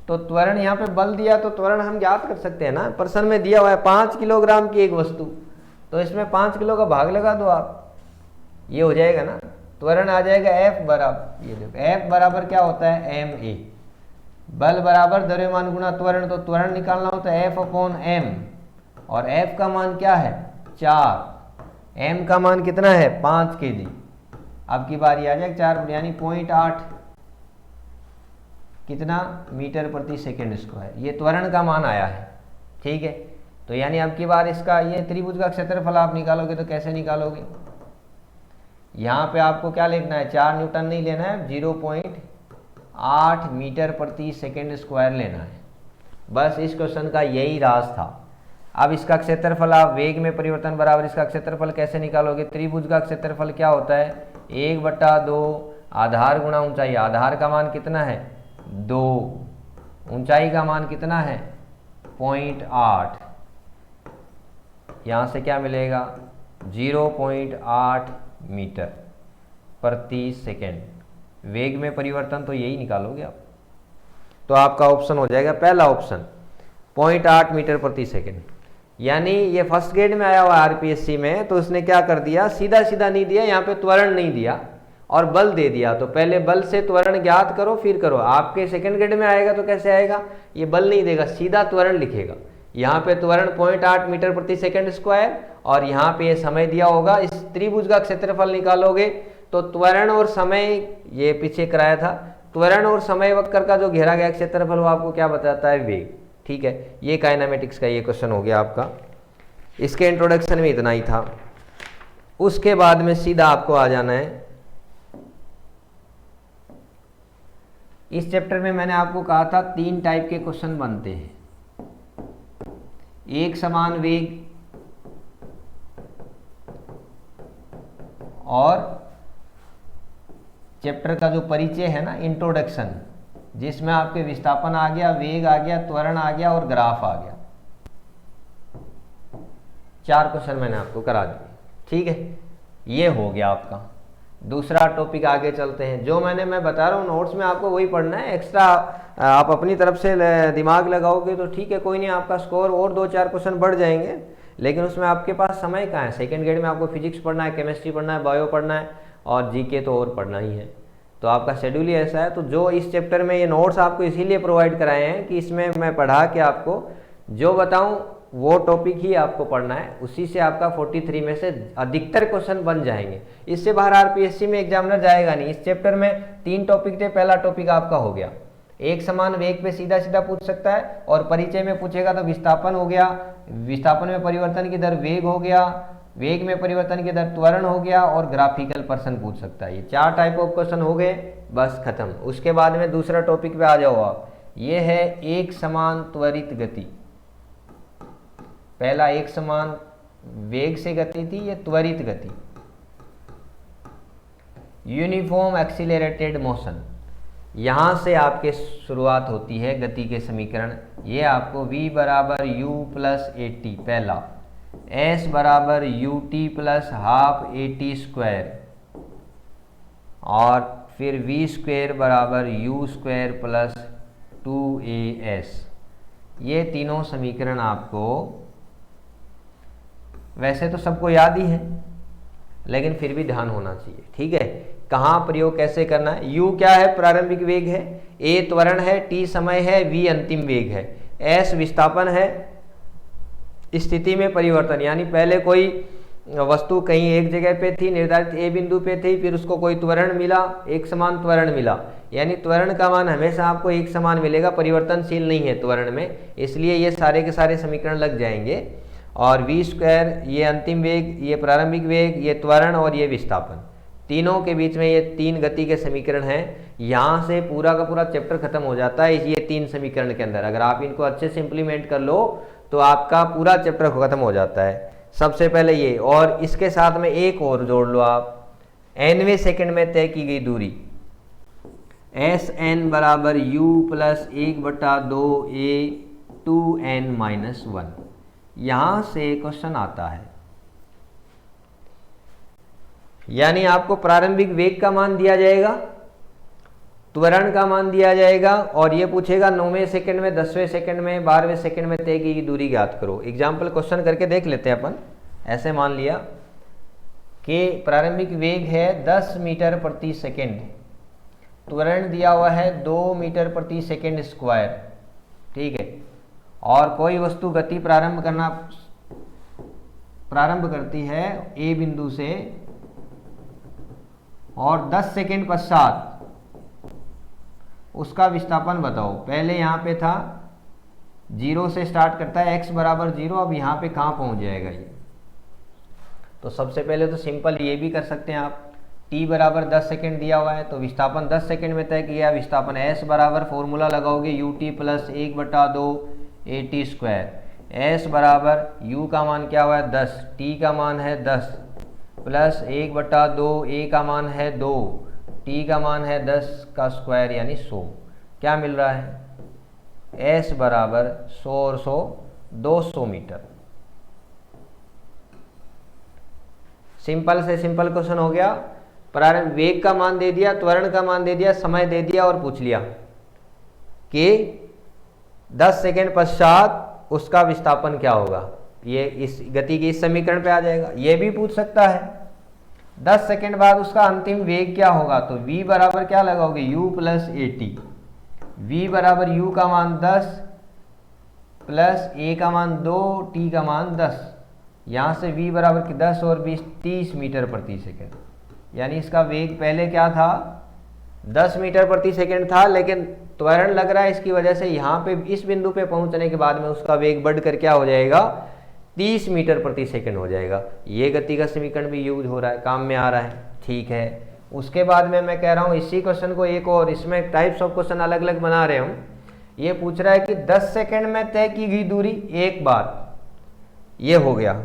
तो त्वरण यहाँ पे बल दिया, तो त्वरण हम ज्ञात कर सकते हैं ना। प्रश्न में दिया हुआ है 5 किलोग्राम की एक वस्तु, तो इसमें 5 किलो का भाग लगा दो आप, ये हो जाएगा ना, त्वरण आ जाएगा F बराबर, ये देखो F बराबर क्या होता है, ma, बल बराबर द्रव्यमान गुणा त्वरण, तो त्वरण निकालना हो तो F अपॉन m, और F का मान क्या है 4, m का मान कितना है 5 kg। अब की बारी आ जाएगा 4 यानी 0.8 कितना मीटर प्रति सेकेंड स्क्वायर, ये त्वरण का मान आया है। ठीक है, तो यानी अब की बार इसका ये त्रिभुज का क्षेत्रफल आप निकालोगे तो कैसे निकालोगे, यहाँ पे आपको क्या लिखना है, 4 न्यूटन नहीं लेना है, 0.8 मीटर प्रति सेकेंड स्क्वायर लेना है। बस इस क्वेश्चन का यही राज था। अब इसका क्षेत्रफल आप वेग में परिवर्तन बराबर इसका क्षेत्रफल कैसे निकालोगे, त्रिभुज का क्षेत्रफल क्या होता है 1/2 आधार गुणा ऊंचाई, आधार का मान कितना है 2, ऊंचाई का मान कितना है 0.8, यहाँ से क्या मिलेगा 0.8 मीटर प्रति सेकेंड। वेग में परिवर्तन तो यही निकालोगे आप, तो आपका ऑप्शन हो जाएगा पहला ऑप्शन 0.8 मीटर प्रति सेकेंड। यानी ये फर्स्ट ग्रेड में आया हुआ आरपीएससी में, तो उसने क्या कर दिया, सीधा सीधा नहीं दिया, यहाँ पे त्वरण नहीं दिया और बल दे दिया, तो पहले बल से त्वरण ज्ञात करो फिर करो। आपके सेकंड ग्रेड में आएगा तो कैसे आएगा, ये बल नहीं देगा, सीधा त्वरण लिखेगा। यहाँ पे त्वरण 0.8 मीटर प्रति सेकंड स्क्वायर, और यहाँ पे ये समय दिया होगा, इस त्रिभुज का क्षेत्रफल निकालोगे तो त्वरण और समय, ये पीछे कराया था, त्वरण और समय वक्र का जो घेरा गया क्षेत्रफल वो आपको क्या बताता है, वेग। ठीक है, ये काइनेमेटिक्स का ये क्वेश्चन हो गया आपका। इसके इंट्रोडक्शन में इतना ही था। उसके बाद में सीधा आपको आ जाना है इस चैप्टर में। मैंने आपको कहा था 3 टाइप के क्वेश्चन बनते हैं, एक समान वेग और चैप्टर का जो परिचय है ना, इंट्रोडक्शन, जिसमें आपके विस्थापन आ गया, वेग आ गया, त्वरण आ गया और ग्राफ आ गया। 4 क्वेश्चन मैंने आपको करा दिए, ठीक है। ये हो गया आपका दूसरा टॉपिक। आगे चलते हैं। जो मैं बता रहा हूँ नोट्स में आपको वही पढ़ना है। एक्स्ट्रा आप अपनी तरफ से दिमाग लगाओगे तो ठीक है, कोई नहीं, आपका स्कोर और 2-4 क्वेश्चन बढ़ जाएंगे, लेकिन उसमें आपके पास समय कहाँ है। सेकेंड ग्रेड में आपको फिजिक्स पढ़ना है, केमिस्ट्री पढ़ना है, बायो पढ़ना है और जीके तो और पढ़ना ही है। तो आपका शेड्यूल ही ऐसा है। तो जो इस चैप्टर में ये नोट्स आपको इसीलिए प्रोवाइड कराए हैं कि इसमें मैं पढ़ा के आपको जो बताऊं वो टॉपिक ही आपको पढ़ना है, उसी से आपका 43 में से अधिकतर क्वेश्चन बन जाएंगे। इससे बाहर आरपीएससी में एग्जामिनर जाएगा नहीं। इस चैप्टर में 3 टॉपिक थे, पहला टॉपिक आपका हो गया एक समान वेग पे सीधा सीधा पूछ सकता है, और परिचय में पूछेगा तो विस्थापन हो गया, विस्थापन में परिवर्तन की दर वेग हो गया, वेग में परिवर्तन की दर त्वरण हो गया, और ग्राफिकल पर्सन पूछ सकता है। ये 4 टाइप ऑफ क्वेश्चन हो गए, बस खत्म। उसके बाद में दूसरा टॉपिक पे आ जाओ आप, ये है एक समान त्वरित गति। पहला एक समान वेग से गति थी, ये त्वरित गति, यूनिफॉर्म एक्सीलरेटेड मोशन। यहां से आपके शुरुआत होती है गति के समीकरण। ये आपको v बराबर u प्लस ए टी पहला, s बराबर यू टी प्लस हाफ ए टी स्क्वायर, और फिर v स्क्वायर बराबर u स्क्वायर प्लस 2as। ये तीनों समीकरण आपको वैसे तो सबको याद ही है, लेकिन फिर भी ध्यान होना चाहिए, ठीक है। कहाँ प्रयोग कैसे करना है। u क्या है, प्रारंभिक वेग है, a त्वरण है, t समय है, v अंतिम वेग है, s विस्थापन है, स्थिति में परिवर्तन, यानी पहले कोई वस्तु कहीं एक जगह पे थी, निर्धारित a बिंदु पे थी, फिर उसको कोई त्वरण मिला, एक समान त्वरण मिला, यानी त्वरण का मान हमेशा आपको एक समान मिलेगा, परिवर्तनशील नहीं है त्वरण में, इसलिए ये सारे के सारे समीकरण लग जाएंगे। और v स्क्वायर ये अंतिम वेग, ये प्रारंभिक वेग, ये त्वरण और ये विस्थापन, तीनों के बीच में ये 3 गति के समीकरण हैं। यहाँ से पूरा का पूरा चैप्टर खत्म हो जाता है ये 3 समीकरण के अंदर। अगर आप इनको अच्छे से इंप्लीमेंट कर लो तो आपका पूरा चैप्टर खत्म हो जाता है। सबसे पहले ये, और इसके साथ में एक और जोड़ लो आप, nवें सेकंड में तय की गई दूरी, एस एन बराबर यू प्लस 1/2a 2n-1। यहां से क्वेश्चन आता है, यानी आपको प्रारंभिक वेग का मान दिया जाएगा, त्वरण का मान दिया जाएगा, और ये पूछेगा 9वें सेकंड में, 10वें सेकंड में, 12वें सेकंड में तय की दूरी ज्ञात करो। एग्जाम्पल क्वेश्चन करके देख लेते हैं अपन। ऐसे मान लिया कि प्रारंभिक वेग है 10 मीटर प्रति सेकंड, त्वरण दिया हुआ है 2 मीटर प्रति सेकंड स्क्वायर, ठीक है, और कोई वस्तु गति प्रारंभ करती है ए बिंदु से, और 10 सेकंड पश्चात उसका विस्थापन बताओ। पहले यहाँ पे था 0 से स्टार्ट करता है, x बराबर 0, अब यहाँ पे कहाँ पहुँच जाएगा ये। तो सबसे पहले तो सिंपल ये भी कर सकते हैं आप, t बराबर 10 सेकंड दिया हुआ है तो विस्थापन 10 सेकंड में तय किया, विस्थापन s बराबर फॉर्मूला लगाओगे u t plus 1/2 a t square, s बराबर u का मान क्या हुआ है 10, t का मान है 10 प्लस 1/2, a का मान है 2, t का मान है 10 का स्क्वायर यानी 100। क्या मिल रहा है, s बराबर 100 और 100 200 मीटर। सिंपल से सिंपल क्वेश्चन हो गया। प्रारंभ वेग का मान दे दिया, त्वरण का मान दे दिया, समय दे दिया, और पूछ लिया कि 10 सेकेंड पश्चात उसका विस्थापन क्या होगा। ये इस गति के इस समीकरण पे आ जाएगा। ये भी पूछ सकता है 10 सेकेंड बाद उसका अंतिम वेग क्या होगा, तो v बराबर क्या लगाओगे u plus A T. v बराबर u का मान 10 प्लस a का मान 2, t का मान 10। यहाँ से v बराबर 10 और 20 30 मीटर प्रति सेकेंड, यानी इसका वेग पहले क्या था 10 मीटर प्रति सेकेंड था, लेकिन त्वरण लग रहा है, इसकी वजह से यहाँ पे इस बिंदु पे पहुँचने के बाद में उसका वेग बढ़कर क्या हो जाएगा 30 मीटर प्रति सेकंड हो जाएगा। ये गति का समीकरण भी यूज हो रहा है, काम में आ रहा है, ठीक है। उसके बाद में मैं कह रहा हूँ इसी क्वेश्चन को एक और, इसमें टाइप्स ऑफ क्वेश्चन अलग अलग बना रहे हूँ। ये पूछ रहा है कि 10 सेकंड में तय की गई दूरी एक बार, ये हो गया,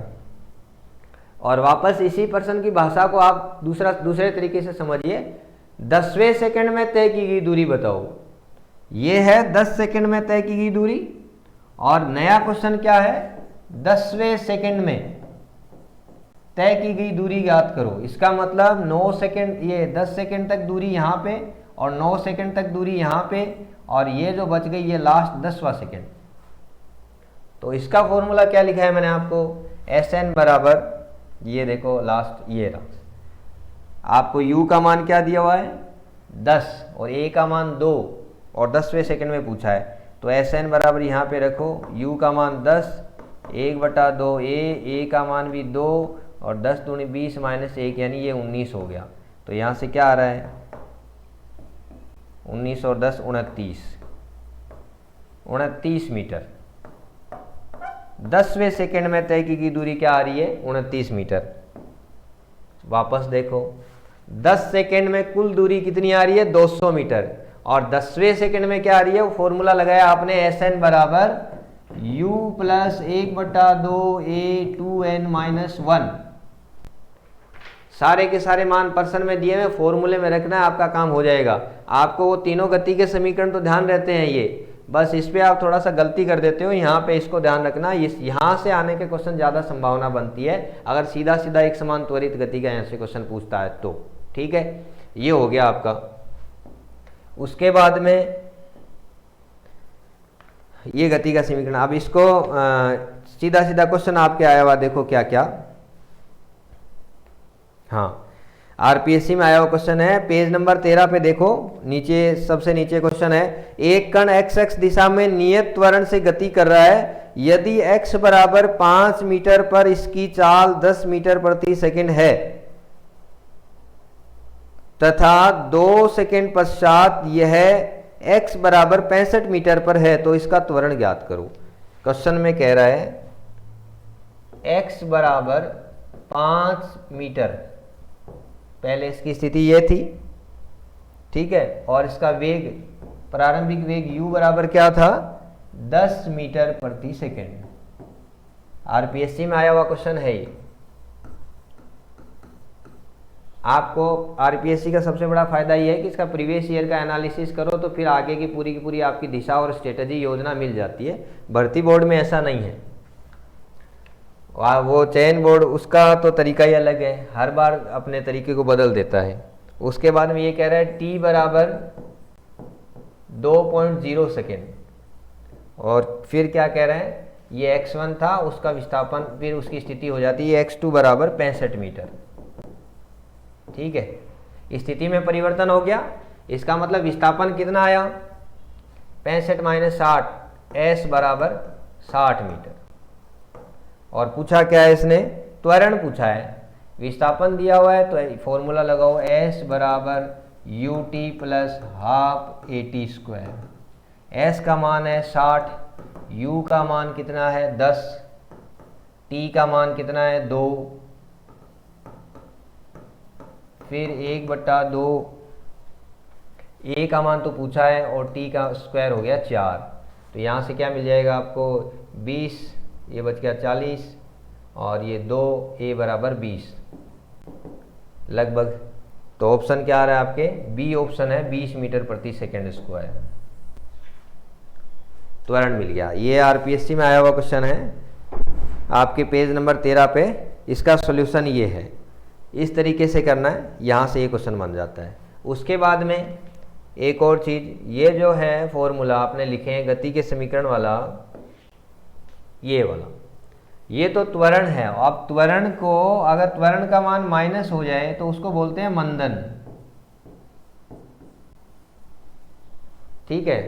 और वापस इसी पर्सन की भाषा को आप दूसरे तरीके से समझिए। 10वें सेकंड में तय की गई दूरी बताओ। ये है 10 सेकंड में तय की गई दूरी, और नया क्वेश्चन क्या है, 10वें सेकंड में तय की गई दूरी ज्ञात करो। इसका मतलब 9 सेकंड, ये 10 सेकंड तक दूरी यहाँ पे और 9 सेकंड तक दूरी यहाँ पे, और ये जो बच गई ये लास्ट 10वां सेकंड। तो इसका फॉर्मूला क्या लिखा है मैंने आपको, Sn बराबर, ये देखो लास्ट ये रहा, आपको u का मान क्या दिया हुआ है 10 और a का मान 2 और 10वें सेकंड में पूछा है। तो Sn बराबर यहाँ पे रखो, u का मान 10, 1/2 a का मान भी 2 और 10 दूनी 20 माइनस 1 यानी ये 19 हो गया। तो यहाँ से क्या आ रहा है 19 और 10 29 मीटर। 10वें सेकंड में तय की गई दूरी क्या आ रही है 29 मीटर। वापस देखो 10 सेकंड में कुल दूरी कितनी आ रही है 200 मीटर, और 10वें सेकंड में क्या आ रही है, वो फॉर्मूला लगाया आपने Sn बराबर u plus 1/2 a 2n minus 1। सारे के सारे मान पर्सन में दिए हुए, फॉर्मूले में रखना है, आपका काम हो जाएगा। आपको वो तीनों गति के समीकरण तो ध्यान रहते हैं, ये बस इस पे आप थोड़ा सा गलती कर देते हो, यहाँ पे इसको ध्यान रखना। यहाँ से आने के क्वेश्चन ज़्यादा संभावना बनती है अगर सीधा सीधा एक समान त्वरित गति का यहाँ से क्वेश्चन पूछता है तो। ठीक है, ये हो गया आपका। उसके बाद में ये गति का समीकरण, अब इसको सीधा सीधा क्वेश्चन आपके आया हुआ, देखो क्या क्या। हाँ, आरपीएससी में आया हुआ क्वेश्चन है, पेज नंबर 13 पे देखो, नीचे सबसे नीचे क्वेश्चन है, एक कण x दिशा में नियत त्वरण से गति कर रहा है, यदि x बराबर 5 मीटर पर इसकी चाल 10 मीटर प्रति सेकंड है तथा 2 सेकंड पश्चात यह x बराबर 65 मीटर पर है तो इसका त्वरण ज्ञात करो। क्वेश्चन में कह रहा है x बराबर 5 मीटर, पहले इसकी स्थिति ये थी, ठीक है, और इसका वेग, प्रारंभिक वेग u बराबर क्या था 10 मीटर प्रति सेकंड। आरपीएससी में आया हुआ क्वेश्चन है ये। आपको आरपीएससी का सबसे बड़ा फायदा ये है कि इसका प्रीवियस ईयर का एनालिसिस करो तो फिर आगे की पूरी आपकी दिशा और स्ट्रेटजी योजना मिल जाती है। भर्ती बोर्ड में ऐसा नहीं है, वो चयन बोर्ड उसका तो तरीका ही अलग है, हर बार अपने तरीके को बदल देता है। उसके बाद में ये कह रहा है t बराबर 2.0 सेकेंड, और फिर क्या कह रहे हैं, ये x1 था, उसका विस्थापन, फिर उसकी स्थिति हो जाती है x2 बराबर 65 मीटर। ठीक है, स्थिति में परिवर्तन हो गया, इसका मतलब विस्थापन कितना आया 65 माइनस 60, s बराबर 60 मीटर। और पूछा क्या है इसने, त्वरण पूछा है, विस्थापन दिया हुआ है तो फॉर्मूला लगाओ s बराबर ut plus half at square. s का मान है 60, u का मान कितना है 10, t का मान कितना है 2, फिर 1/2, a का मान तो पूछा है और t का स्क्वायर हो गया 4। तो यहाँ से क्या मिल जाएगा आपको 20, ये बच गया 40 और ये 2, a बराबर 20 लगभग। तो ऑप्शन क्या आ रहा है आपके, बी ऑप्शन है 20 मीटर प्रति सेकंड स्क्वायर। त्वरण मिल गया। ये आरपीएससी में आया हुआ क्वेश्चन है आपके पेज नंबर 13 पे। इसका सॉल्यूशन ये है, इस तरीके से करना है, यहाँ से ये क्वेश्चन बन जाता है। उसके बाद में एक और चीज़, ये जो है फॉर्मूला आपने लिखे हैं गति के समीकरण वाला, ये वाला, ये तो त्वरण है। अब त्वरण को, अगर त्वरण का मान माइनस हो जाए तो उसको बोलते हैं मंदन। ठीक है,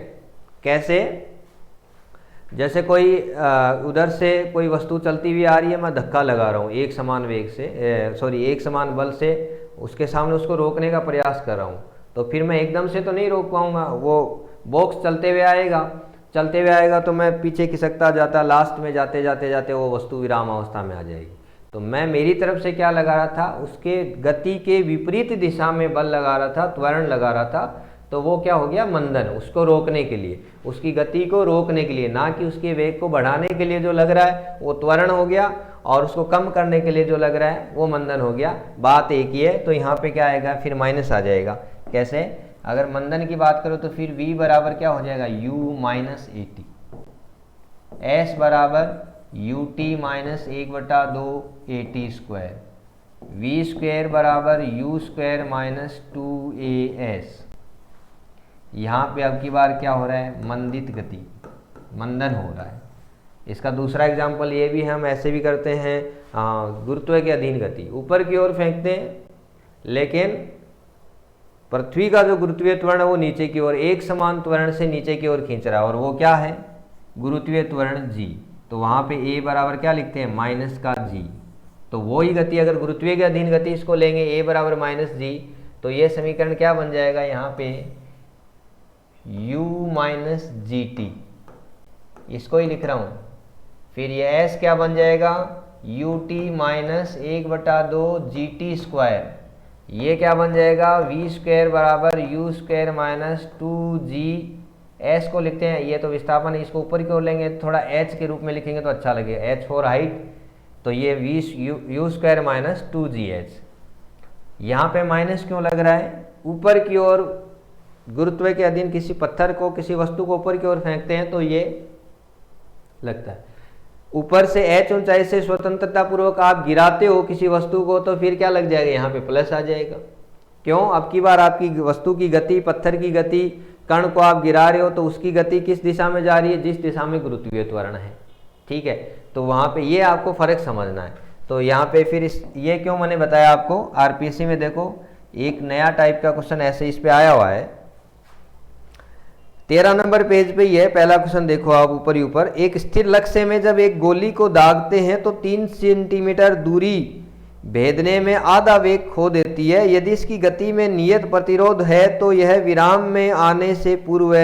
कैसे, जैसे कोई उधर से कोई वस्तु चलती हुई आ रही है, मैं धक्का लगा रहा हूँ एक समान वेग से, एक समान बल से उसके सामने उसको रोकने का प्रयास कर रहा हूँ, तो फिर मैं एकदम से तो नहीं रोक पाऊंगा, वो बॉक्स चलते हुए आएगा तो मैं पीछे खिसकता जाता, लास्ट में जाते जाते वो वस्तु विराम अवस्था में आ जाएगी। तो मैं मेरी तरफ से क्या लगा रहा था, उसके गति के विपरीत दिशा में बल लगा रहा था, त्वरण लगा रहा था, तो वो क्या हो गया मंदन, उसको रोकने के लिए, उसकी गति को रोकने के लिए, ना कि उसके वेग को बढ़ाने के लिए जो लग रहा है वो त्वरण हो गया, और उसको कम करने के लिए जो लग रहा है वो मंदन हो गया। बात एक ही है, तो यहाँ पे क्या आएगा, फिर माइनस आ जाएगा। कैसे, अगर मंदन की बात करो तो फिर v बराबर क्या हो जाएगा u minus a t, s बराबर u t minus 1/2 a t square, v square बराबर यू स्क्वायर माइनस 2as। यहाँ पे अब की बार क्या हो रहा है, मंदित गति, मंदन हो रहा है। इसका दूसरा एग्जाम्पल ये भी हम ऐसे भी करते हैं, गुरुत्व के अधीन गति, ऊपर की ओर फेंकते हैं लेकिन पृथ्वी का जो गुरुत्वीय त्वरण है वो नीचे की ओर एक समान त्वरण से नीचे की ओर खींच रहा है, और वो क्या है, गुरुत्वीय त्वरण g। तो वहाँ पे a बराबर क्या लिखते हैं, माइनस का g। तो वो ही गति अगर गुरुत्वीय के अधीन गति इसको लेंगे a बराबर माइनस g, तो ये समीकरण क्या बन जाएगा यहाँ पे u माइनस जी टी, इसको ही लिख रहा हूँ। फिर ये s क्या बन जाएगा, you t minus 1/2 G T square, ये क्या बन जाएगा, वी स्क्वायर बराबर u square minus 2g। s को लिखते हैं, ये तो विस्थापन है, इसको ऊपर की ओर लेंगे थोड़ा h के रूप में लिखेंगे तो अच्छा लगेगा, h फॉर हाइट, तो ये यू स्क्वायर माइनस 2gh। यहाँ पे माइनस क्यों लग रहा है, ऊपर की ओर गुरुत्व के अधीन किसी पत्थर को, किसी वस्तु को ऊपर की ओर फेंकते हैं तो ये लगता है। ऊपर से h ऊंचाई से स्वतंत्रता पूर्वक आप गिराते हो किसी वस्तु को तो फिर क्या लग जाएगा, यहाँ पे प्लस आ जाएगा। क्यों, अब की बार आपकी वस्तु की गति, पत्थर की गति, कण को आप गिरा रहे हो तो उसकी गति किस दिशा में जा रही है, जिस दिशा में गुरुत्वीय त्वरण है। ठीक है, तो वहाँ पे ये आपको फर्क समझना है। तो यहाँ पे फिर ये क्यों मैंने बताया आपको, आरपीएससी में देखो एक नया टाइप का क्वेश्चन ऐसे इस पे आया हुआ है, 13 नंबर पेज पे ही है। पहला क्वेश्चन देखो आप ऊपर ही ऊपर, एक स्थिर लक्ष्य में जब एक गोली को दागते हैं तो 3 सेंटीमीटर दूरी भेदने में आधा वेग खो देती है। यदि इसकी गति में नियत प्रतिरोध है तो यह विराम में आने से पूर्व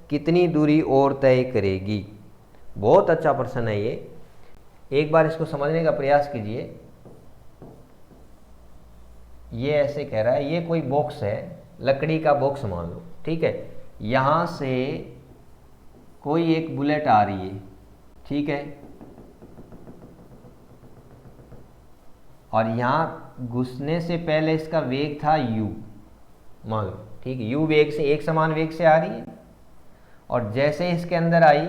कितनी दूरी और तय करेगी। बहुत अच्छा प्रश्न है ये, एक बार इसको समझने का प्रयास कीजिए। ये ऐसे कह रहा है, ये कोई बॉक्स है, लकड़ी का बॉक्स मान लो, ठीक है, यहां से कोई एक बुलेट आ रही है, ठीक है, और यहां घुसने से पहले इसका वेग था u, मान लो, ठीक है, u वेग से, एक समान वेग से आ रही है, और जैसे इसके अंदर आई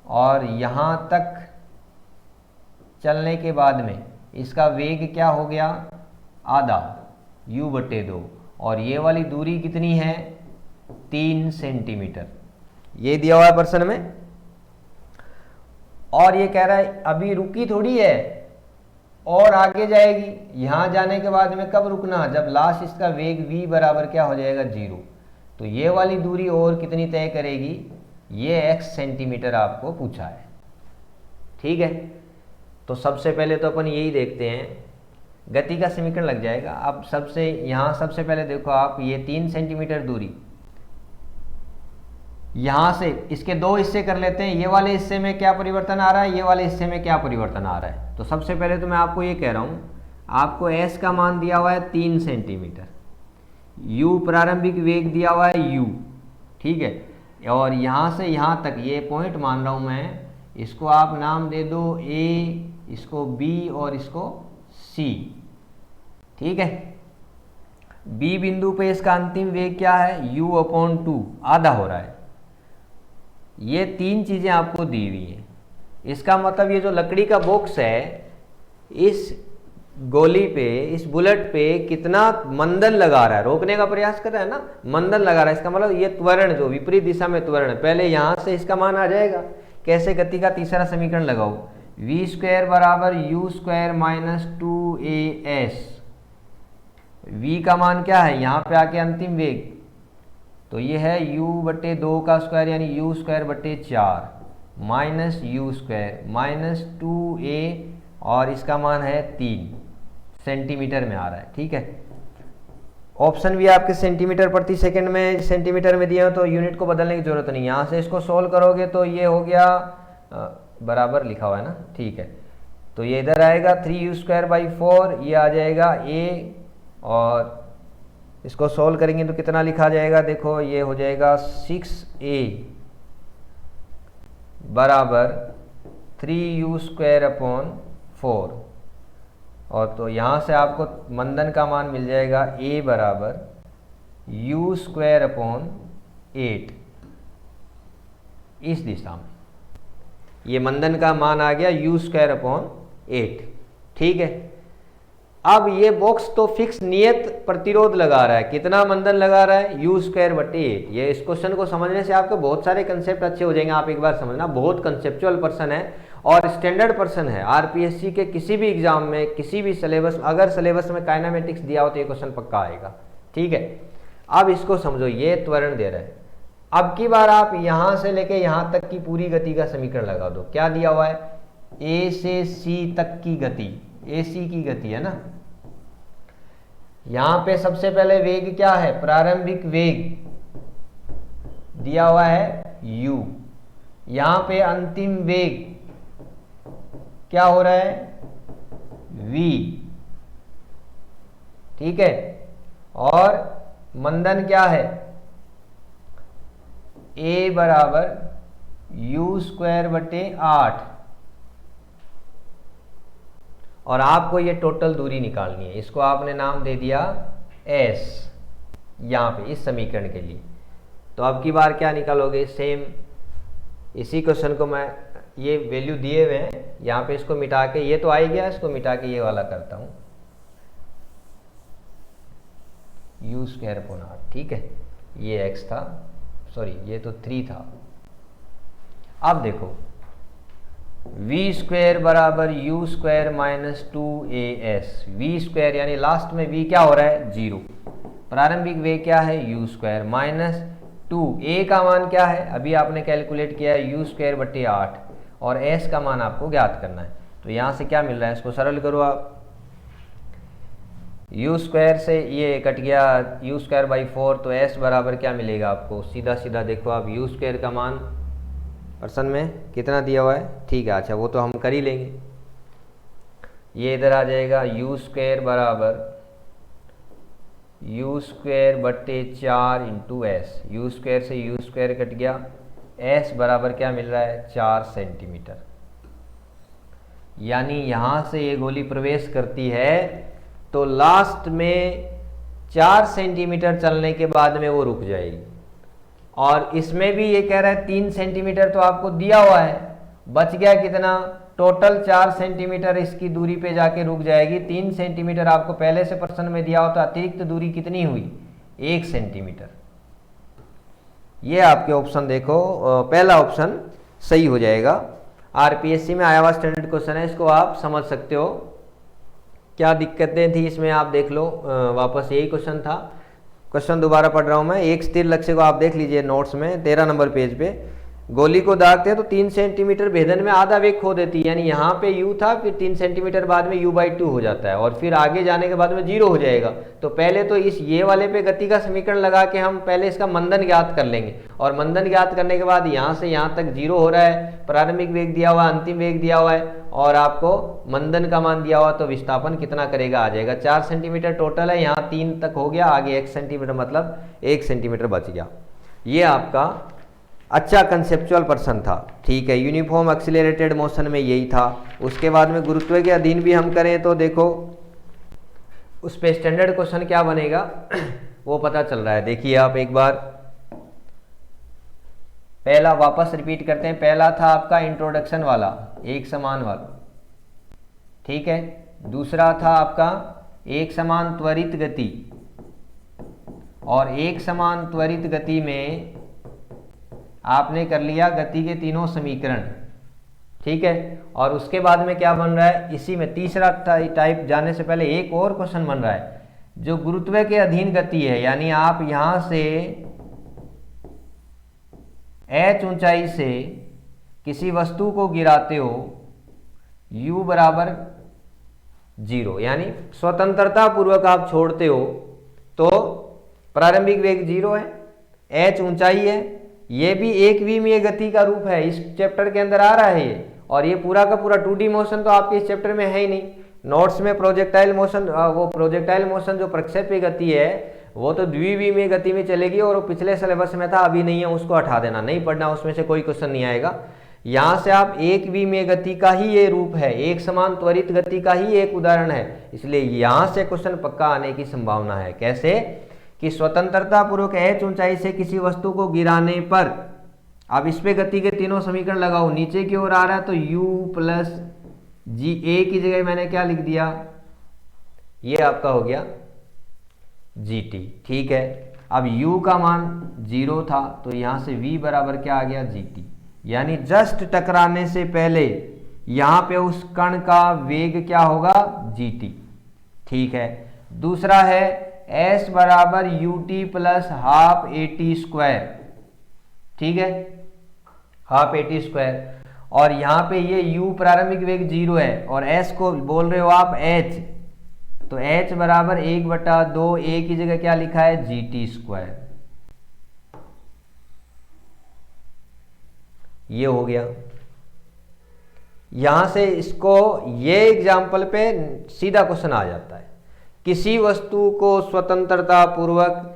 और यहां तक चलने के बाद में इसका वेग क्या हो गया, आधा, u/2, और ये वाली दूरी कितनी है, 3 सेंटीमीटर, ये दिया हुआ है प्रश्न में। और ये कह रहा है अभी रुकी थोड़ी है और आगे जाएगी, यहां जाने के बाद में कब रुकना, जब लास्ट इसका वेग v बराबर क्या हो जाएगा 0। तो ये वाली दूरी और कितनी तय करेगी, ये x सेंटीमीटर आपको पूछा है। ठीक है, तो सबसे पहले तो अपन यही देखते हैं, गति का समीकरण लग जाएगा। अब यहां सबसे पहले देखो आप, ये 3 सेंटीमीटर दूरी, यहां से इसके 2 हिस्से कर लेते हैं, ये वाले हिस्से में क्या परिवर्तन आ रहा है, ये वाले हिस्से में क्या परिवर्तन आ रहा है। तो सबसे पहले तो मैं आपको ये कह रहा हूं, आपको s का मान दिया हुआ है 3 सेंटीमीटर, u प्रारंभिक वेग दिया हुआ है u, ठीक है, और यहां से यहां तक ये पॉइंट मान रहा हूं मैं, इसको आप नाम दे दो a, इसको b और इसको c, ठीक है। b बिंदु पे इसका अंतिम वेग क्या है, u/2, आधा हो रहा है। ये 3 चीजें आपको दी हुई हैं। इसका मतलब ये जो लकड़ी का बॉक्स है, इस गोली पे, इस बुलेट पे कितना मंदन लगा रहा है, रोकने का प्रयास कर रहा है ना, मंदन लगा रहा है। इसका मतलब ये त्वरण जो विपरीत दिशा में त्वरण है, पहले यहां से इसका मान आ जाएगा। कैसे, गति का तीसरा समीकरण लगाओ, v स्क्वायर बराबर u square minus 2as, v का मान क्या है, यहां पे आके अंतिम वेग, तो ये है u/2 का स्क्वायर यानी u स्क्वायर बटे 4 minus you square minus 2a, और इसका मान है 3 सेंटीमीटर में आ रहा है। ठीक है, ऑप्शन भी आपके सेंटीमीटर प्रति सेकंड में, सेंटीमीटर में दिए हो तो यूनिट को बदलने की जरूरत नहीं। यहाँ से इसको सोल्व करोगे तो ये हो गया, बराबर लिखा हुआ है ना, ठीक है, तो ये इधर आएगा 3u²/4, ये आ जाएगा a, और इसको सोल्व करेंगे तो कितना लिखा जाएगा, देखो ये हो जाएगा 6a बराबर 3u²/4, और तो यहाँ से आपको मंदन का मान मिल जाएगा a बराबर यू स्क्वायर अपॉन 8 इस दिशा में। ये मंदन का मान आ गया यू स्क्वायर अपॉन 8। ठीक है, अब ये बॉक्स तो फिक्स नियत प्रतिरोध लगा रहा है, कितना मंदन लगा रहा है, यू स्क्वायर बटे 8। ये इस क्वेश्चन को समझने से आपके बहुत सारे कंसेप्ट अच्छे हो जाएंगे। आप एक बार समझना, बहुत कंसेप्चुअल पर्सन है और स्टैंडर्ड पर्सन है। आरपीएससी के किसी भी एग्जाम में, किसी भी सिलेबस, अगर सिलेबस में काइनेमेटिक्स दिया हो तो ये क्वेश्चन पक्का आएगा। ठीक है, अब इसको समझो, ये त्वरण दे रहा है। अब की बार आप यहां से लेके यहां तक की पूरी गति का समीकरण लगा दो। क्या दिया हुआ है, ए से सी तक की गति, ए सी की गति है ना। यहां पे सबसे पहले वेग क्या है, प्रारंभिक वेग दिया हुआ है u। यहां पे अंतिम वेग क्या हो रहा है, v। ठीक है, और मंदन क्या है, a बराबर यू स्क्वायर बटे 8। और आपको ये टोटल दूरी निकालनी है, इसको आपने नाम दे दिया s यहां पे इस समीकरण के लिए। तो अब की बार क्या निकालोगे, सेम इसी क्वेश्चन को मैं, ये वैल्यू दिए हुए हैं यहां पे, इसको मिटा के, ये तो आ ही गया, इसको मिटा के ये वाला करता हूं, यू स्क्वायर अपॉन 8। ठीक है, ये x था, सॉरी ये तो 3 था। अब देखो v स्क्वायर बराबर u square minus 2as। V square यानी लास्ट में v क्या हो रहा है, 0। प्रारंभिक वेग क्या है, यू स्क्वायर माइनस 2, a का मान क्या है, अभी आपने कैलकुलेट किया है यू स्क्वायर बटे 8, और s का मान आपको ज्ञात करना है। तो यहां से क्या मिल रहा है, इसको सरल करो आप, यू स्क्वायर से ये कट गया यू स्क्वायर बाई 4, तो s बराबर क्या मिलेगा आपको, सीधा सीधा देखो आप, यू स्क्वायर का मान पर्सन में कितना दिया हुआ है। ठीक है, अच्छा वो तो हम कर ही लेंगे, ये इधर आ जाएगा यू स्क्वायर बराबर यू स्क्वायर बटे 4 इंटू एस। यू स्क्वायर से यू स्क्वायर कट गया, एस बराबर क्या मिल रहा है, 4 सेंटीमीटर। यानी यहां से ये गोली प्रवेश करती है तो लास्ट में 4 सेंटीमीटर चलने के बाद में वो रुक जाएगी। और इसमें भी ये कह रहा है 3 सेंटीमीटर तो आपको दिया हुआ है, बच गया कितना, टोटल 4 सेंटीमीटर इसकी दूरी पे जाके रुक जाएगी। 3 सेंटीमीटर आपको पहले से प्रश्न में दिया हो, तो अतिरिक्त दूरी कितनी हुई, 1 सेंटीमीटर। ये आपके ऑप्शन देखो, पहला ऑप्शन सही हो जाएगा। आरपीएससी में आया हुआ स्टैंडर्ड क्वेश्चन है, इसको आप समझ सकते हो। क्या दिक्कतें थी इसमें आप देख लो, वापस यही क्वेश्चन था। क्वेश्चन दोबारा पढ़ रहा हूं मैं, एक स्थिर लक्ष्य को आप देख लीजिए नोट्स में 13 नंबर पेज पे। गोली को दागते हैं तो 3 सेंटीमीटर भेदन में आधा वेग खो देती है, यानी यहाँ पे u था, फिर 3 सेंटीमीटर बाद में u/2 हो जाता है, और फिर आगे जाने के बाद में 0 हो जाएगा। तो पहले तो इस ये वाले पे गति का समीकरण लगा के हम पहले इसका मंदन ज्ञात कर लेंगे, और मंदन ज्ञात करने के बाद यहाँ से यहाँ तक 0 हो रहा है, प्रारंभिक वेग दिया हुआ है, अंतिम वेग दिया हुआ है, और आपको मंदन का मान दिया हुआ, तो विस्थापन कितना करेगा आ जाएगा। 4 सेंटीमीटर टोटल है, यहाँ 3 तक हो गया, आगे 1 सेंटीमीटर, मतलब 1 सेंटीमीटर बच गया। ये आपका अच्छा कंसेप्चुअल पर्सन था। ठीक है, यूनिफॉर्म एक्सीलरेटेड मोशन में यही था। उसके बाद में गुरुत्व के अधीन भी हम करें तो देखो उस पे स्टैंडर्ड क्वेश्चन क्या बनेगा वो पता चल रहा है। देखिए आप एक बार, पहला वापस रिपीट करते हैं। पहला था आपका इंट्रोडक्शन वाला, एक समान वाला, ठीक है। दूसरा था आपका एक समान त्वरित गति, और एक समान त्वरित गति में आपने कर लिया गति के तीनों समीकरण, ठीक है। और उसके बाद में क्या बन रहा है, इसी में तीसरा टाइप जाने से पहले एक और क्वेश्चन बन रहा है जो गुरुत्व के अधीन गति है। यानी आप यहां से h ऊंचाई से किसी वस्तु को गिराते हो u बराबर 0, यानी स्वतंत्रता पूर्वक आप छोड़ते हो तो प्रारंभिक वेग 0 है, h ऊंचाई है, ये भी एक विमीय गति का रूप है, इस चैप्टर के अंदर आ रहा है ये। और ये पूरा का पूरा 2D मोशन तो आपके इस चैप्टर में है ही नहीं। नोट्स में प्रोजेक्टाइल मोशन, वो प्रोजेक्टाइल मोशन जो प्रक्षेपी गति है वो तो द्विविमीय गति में चलेगी, और वो पिछले सिलेबस में था, अभी नहीं है, उसको हटा देना, नहीं पढ़ना, उसमें से कोई क्वेश्चन नहीं आएगा। यहाँ से आप एक विमीय गति का ही ये रूप है, एक समान त्वरित गति का ही एक उदाहरण है, इसलिए यहाँ से क्वेश्चन पक्का आने की संभावना है। कैसे कि स्वतंत्रता पूर्वक h ऊंचाई से किसी वस्तु को गिराने पर, अब इस पे गति के तीनों समीकरण लगाओ, नीचे की ओर आ रहा है तो u प्लस जी, a की जगह मैंने क्या लिख दिया, ये आपका हो गया gt। ठीक है, अब u का मान 0 था तो यहां से v बराबर क्या आ गया, gt, यानी जस्ट टकराने से पहले यहां पे उस कण का वेग क्या होगा, gt। ठीक है, दूसरा है s बराबर ut plus half at square. ठीक है, हाफ at स्क्वायर, और यहां पे ये u प्रारंभिक वेग 0 है और s को बोल रहे हो आप h, तो h बराबर 1/2 a की जगह क्या लिखा है, gt स्क्वायर। ये हो गया। यहां से इसको, ये एग्जाम्पल पे सीधा क्वेश्चन आ जाता है, किसी वस्तु को स्वतंत्रता पूर्वक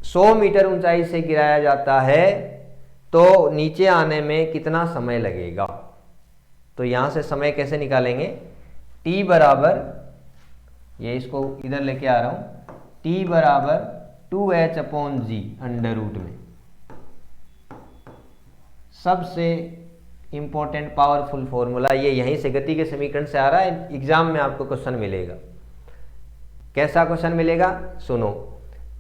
100 मीटर ऊंचाई से गिराया जाता है तो नीचे आने में कितना समय लगेगा। तो यहां से समय कैसे निकालेंगे, t बराबर, ये इसको इधर लेके आ रहा हूं, t बराबर 2h/g अंडर रूट में, सबसे इंपॉर्टेंट पावरफुल फॉर्मूला, ये यहीं से गति के समीकरण से आ रहा है, एग्जाम में आपको क्वेश्चन मिलेगा। कैसा क्वेश्चन मिलेगा, सुनो,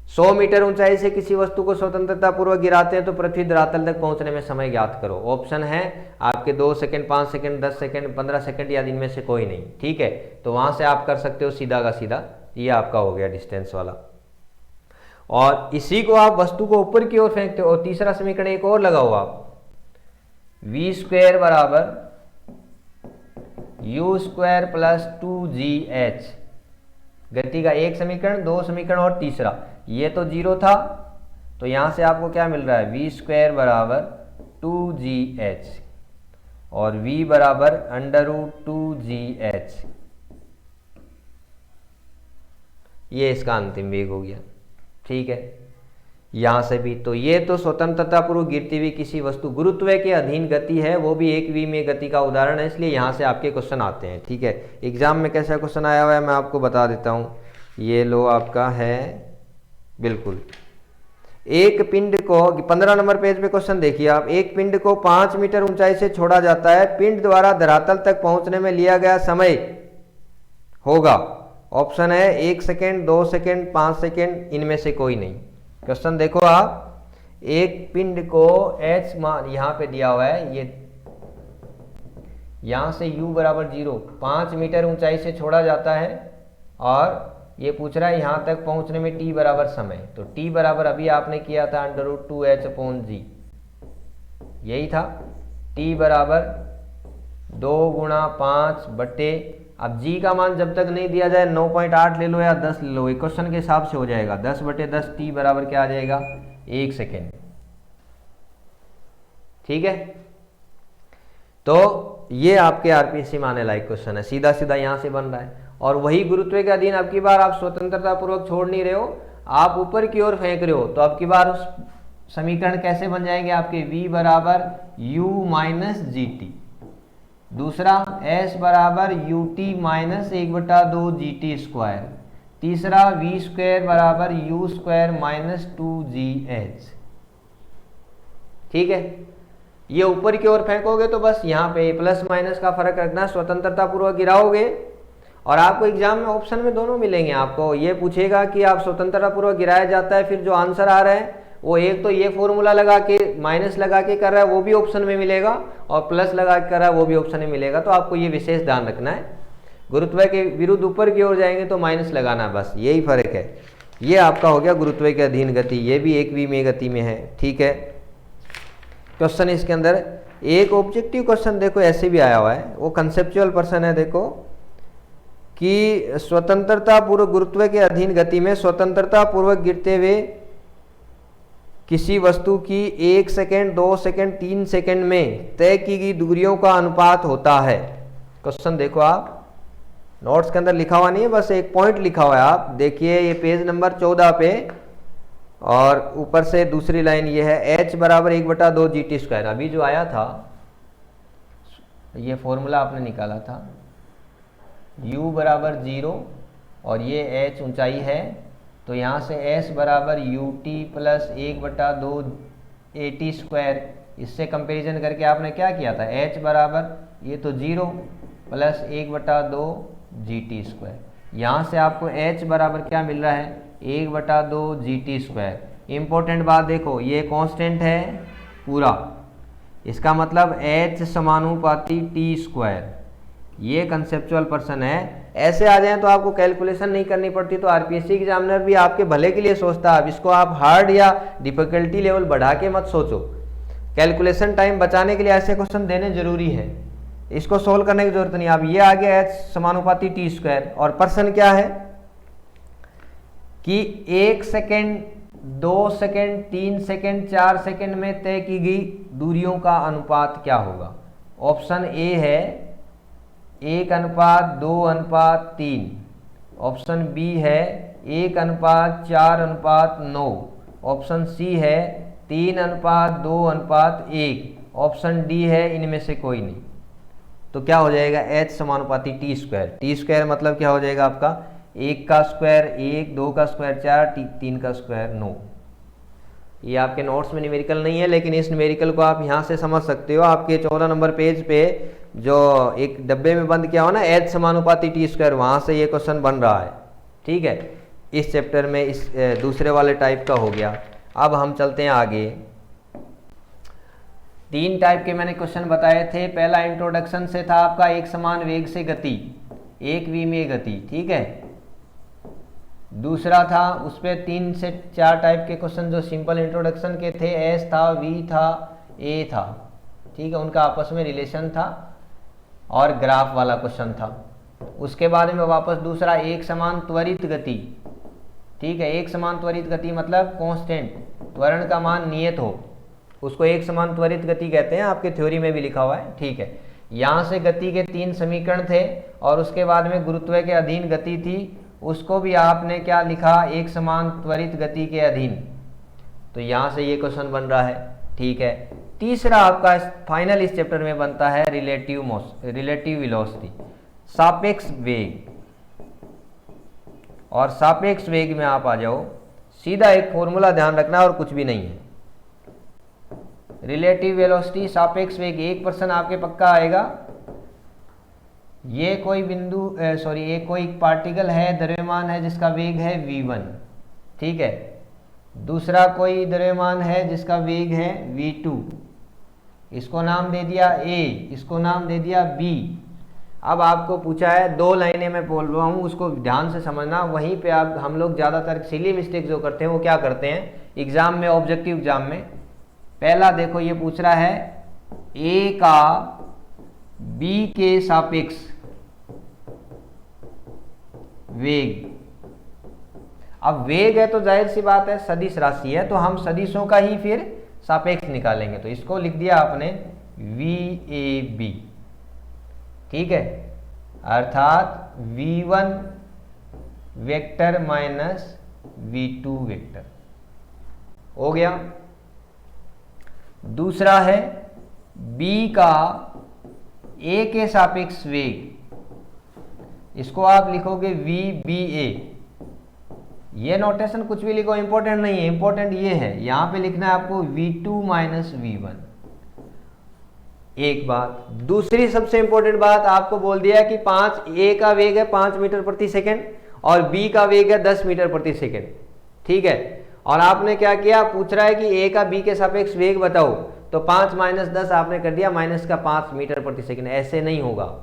100 मीटर ऊंचाई से किसी वस्तु को स्वतंत्रता पूर्वक गिराते हैं तो पृथ्वी धरातल तक पहुंचने में समय ज्ञात करो। ऑप्शन है आपके 2 सेकंड, 5 सेकंड, 10 सेकंड, 15 सेकंड या इनमें से कोई नहीं। ठीक है, तो वहां से आप कर सकते हो सीधा का सीधा, ये आपका हो गया डिस्टेंस वाला, और इसी को आप वस्तु को ऊपर की ओर फेंकते हो। और तीसरा समीकरण एक और लगाओ आप, v स्क्वायर बराबर u स्क्वायर प्लस 2gh, गति का एक समीकरण, दो समीकरण और तीसरा, ये तो 0 था तो यहां से आपको क्या मिल रहा है, v स्क्वायर बराबर 2gh और v बराबर अंडर रूट 2gh, ये इसका अंतिम वेग हो गया। ठीक है, यहां से भी तो ये तो स्वतंत्रता पूर्वक गिरती हुई किसी वस्तु गुरुत्व के अधीन गति है, वो भी एक v में गति का उदाहरण है, इसलिए यहां से आपके क्वेश्चन आते हैं। ठीक है, एग्जाम में कैसा क्वेश्चन आया हुआ है मैं आपको बता देता हूं, ये लो आपका है बिल्कुल, एक पिंड को 15 नंबर पेज पे क्वेश्चन देखिए आप, एक पिंड को 5 मीटर ऊंचाई से छोड़ा जाता है, पिंड द्वारा धरातल तक पहुंचने में लिया गया समय होगा, ऑप्शन है 1 सेकेंड, 2 सेकेंड, 5 सेकेंड, इनमें से कोई नहीं। क्वेश्चन देखो आप, एक पिंड को h मान यहां पे दिया हुआ है, ये यहां से u बराबर 0, 5 मीटर ऊंचाई से छोड़ा जाता है और ये पूछ रहा है यहां तक पहुंचने में t बराबर समय, तो t बराबर अभी आपने किया था अंडर रूट 2h/g, यही था, t बराबर 2 गुणा 5 बटे, अब g का मान जब तक नहीं दिया जाए 9.8 ले लो या 10 ले लो, क्वेश्चन के हिसाब से हो जाएगा, 10/10 t बराबर क्या आ जाएगा, 1 सेकेंड। ठीक है, तो ये आपके आरपीएससी में आने लायक क्वेश्चन है, सीधा सीधा यहां से बन रहा है, और वही गुरुत्व के अधीन अब की बार आप स्वतंत्रता पूर्वक छोड़ नहीं रहे हो, आप ऊपर की ओर फेंक रहे हो, तो अब की बार उस समीकरण कैसे बन जाएंगे आपके, v बराबर u माइनस gt, दूसरा s बराबर ut माइनस 1/2 gt स्क्वायर, तीसरा v स्क्वायर बराबर u स्क्वायर माइनस 2gh। ठीक है, ये ऊपर की ओर फेंकोगे तो बस यहाँ पे प्लस माइनस का फर्क रखना, स्वतंत्रता पूर्वक गिराओगे और आपको एग्जाम में ऑप्शन में दोनों मिलेंगे, आपको ये पूछेगा कि आप स्वतंत्रता पूर्वक गिराया जाता है, फिर जो आंसर आ रहा है वो एक तो ये फॉर्मूला लगा के माइनस लगा के कर रहा है वो भी ऑप्शन में मिलेगा, और प्लस लगा के कर रहा है वो भी ऑप्शन में मिलेगा, तो आपको ये विशेष ध्यान रखना है, गुरुत्व के विरुद्ध ऊपर की ओर जाएंगे तो माइनस लगाना, बस यही फर्क है। ये आपका हो गया गुरुत्व के अधीन गति, ये भी एक v में गति में है। ठीक है, क्वेश्चन इसके अंदर एक ऑब्जेक्टिव क्वेश्चन देखो ऐसे भी आया हुआ है, वो कंसेप्चुअल पर्सन है, देखो कि स्वतंत्रता पूर्वक गुरुत्व के अधीन गति में स्वतंत्रता पूर्वक गिरते हुए किसी वस्तु की 1 सेकेंड, 2 सेकेंड, 3 सेकेंड में तय की गई दूरियों का अनुपात होता है। क्वेश्चन देखो आप, नोट्स के अंदर लिखा हुआ नहीं है, बस एक पॉइंट लिखा हुआ है, आप देखिए ये पेज नंबर 14 पे, और ऊपर से दूसरी लाइन ये है h बराबर 1/2 gt स्क्वायर। अभी जो आया था ये फॉर्मूला आपने निकाला था, u बराबर 0 और ये h ऊंचाई है तो यहाँ से s बराबर u T plus 1/2 AT square, इससे कंपैरिजन करके आपने क्या किया था, h बराबर ये तो 0 प्लस 1/2 GT स्क्वायर। यहाँ से आपको h बराबर क्या मिल रहा है, 1/2 GT स्क्वायर। इम्पोर्टेंट बात देखो, ये कांस्टेंट है पूरा, इसका मतलब h समानुपाती t स्क्वायर, ये कंसेप्चुअल पर्सन है। ऐसे आ जाए तो आपको कैलकुलेशन नहीं करनी पड़ती, तो आरपीएससी एग्जामिनर भी आपके भले के लिए सोचता है। अब इसको आप हार्ड या डिफिकल्टी लेवल बढ़ा के मत सोचो, कैलकुलेशन टाइम बचाने के लिए ऐसे क्वेश्चन देने जरूरी है, इसको सोल्व करने की जरूरत नहीं। अब ये आ गया h समानुपाती टी स्क्वायर, और पर्सन क्या है कि 1 सेकेंड 2 सेकेंड 3 सेकेंड 4 सेकेंड में तय की गई दूरियों का अनुपात क्या होगा। ऑप्शन ए है 1:2:3, ऑप्शन बी है 1:4:9, ऑप्शन सी है 3:2:1, ऑप्शन डी है इनमें से कोई नहीं। तो क्या हो जाएगा, h समानुपाती टी स्क्वायर। टी स्क्वायर मतलब क्या हो जाएगा आपका, 1 का स्क्वायर 1, 2 का स्क्वायर 4, 3 का स्क्वायर 9। ये आपके नोट्स में न्यूमेरिकल नहीं है, लेकिन इस न्यूमेरिकल को आप यहाँ से समझ सकते हो। आपके 14 नंबर पेज पे जो एक डब्बे में बंद किया हो ना h समानुपाती टी स्क्वायर, वहाँ से ये क्वेश्चन बन रहा है। ठीक है, इस चैप्टर में इस दूसरे वाले टाइप का हो गया। अब हम चलते हैं आगे। 3 टाइप के मैंने क्वेश्चन बताए थे। पहला इंट्रोडक्शन से था आपका, एक समान वेग से गति, एक विमीय गति। ठीक है, दूसरा था उस पर 3 से 4 टाइप के क्वेश्चन जो सिंपल इंट्रोडक्शन के थे, एस था, वी था, ए था। ठीक है, उनका आपस में रिलेशन था और ग्राफ वाला क्वेश्चन था। उसके बाद में वापस दूसरा एक समान त्वरित गति। ठीक है, एक समान त्वरित गति मतलब कांस्टेंट, त्वरण का मान नियत हो, उसको एक समान त्वरित गति कहते हैं, आपके थ्योरी में भी लिखा हुआ है। ठीक है, यहाँ से गति के 3 समीकरण थे, और उसके बाद में गुरुत्व के अधीन गति थी, उसको भी आपने क्या लिखा, एक समान त्वरित गति के अधीन। तो यहाँ से ये क्वेश्चन बन रहा है। ठीक है, तीसरा आपका फाइनल इस चैप्टर में बनता है रिलेटिव वेलोसिटी, सापेक्ष वेग। और सापेक्ष वेग में आप आ जाओ, सीधा एक फॉर्मूला ध्यान रखना और कुछ भी नहीं है। रिलेटिव वेलोसिटी सापेक्ष वेग, एक पर्सन आपके पक्का आएगा, ये कोई बिंदु ये कोई पार्टिकल है, द्रव्यमान है जिसका वेग है v1। ठीक है, दूसरा कोई द्रव्यमान है जिसका वेग है v2, इसको नाम दे दिया a, इसको नाम दे दिया b। अब आपको पूछा है, 2 लाइनें मैं बोल रहा हूँ, उसको ध्यान से समझना। वहीं पे आप हम लोग ज़्यादातर सिली मिस्टेक जो करते हैं वो क्या करते हैं एग्जाम में, ऑब्जेक्टिव एग्जाम में। पहला देखो, ये पूछ रहा है a का b के सापेक्ष वेग। अब वेग है तो जाहिर सी बात है सदिश राशि है, तो हम सदिशों का ही फिर सापेक्ष निकालेंगे। तो इसको लिख दिया आपने VAB। ठीक है, अर्थात v1 vector minus v2 vector हो गया। दूसरा है b का a के सापेक्ष वेग, इसको आप लिखोगे VBA। ये नोटेशन कुछ भी लिखो, इंपॉर्टेंट नहीं है, इंपॉर्टेंट ये है, यहां पे लिखना है आपको v2 माइनस v1। एक बात। दूसरी सबसे इंपॉर्टेंट बात आपको बोल दिया कि a का वेग है 5 मीटर प्रति सेकेंड और b का वेग है 10 मीटर प्रति सेकेंड। ठीक है, और आपने क्या किया, पूछ रहा है कि a का b के सापेक्ष वेग बताओ, तो 5 माइनस 10 आपने कर दिया माइनस का 5 मीटर प्रति सेकेंड। ऐसे नहीं होगा,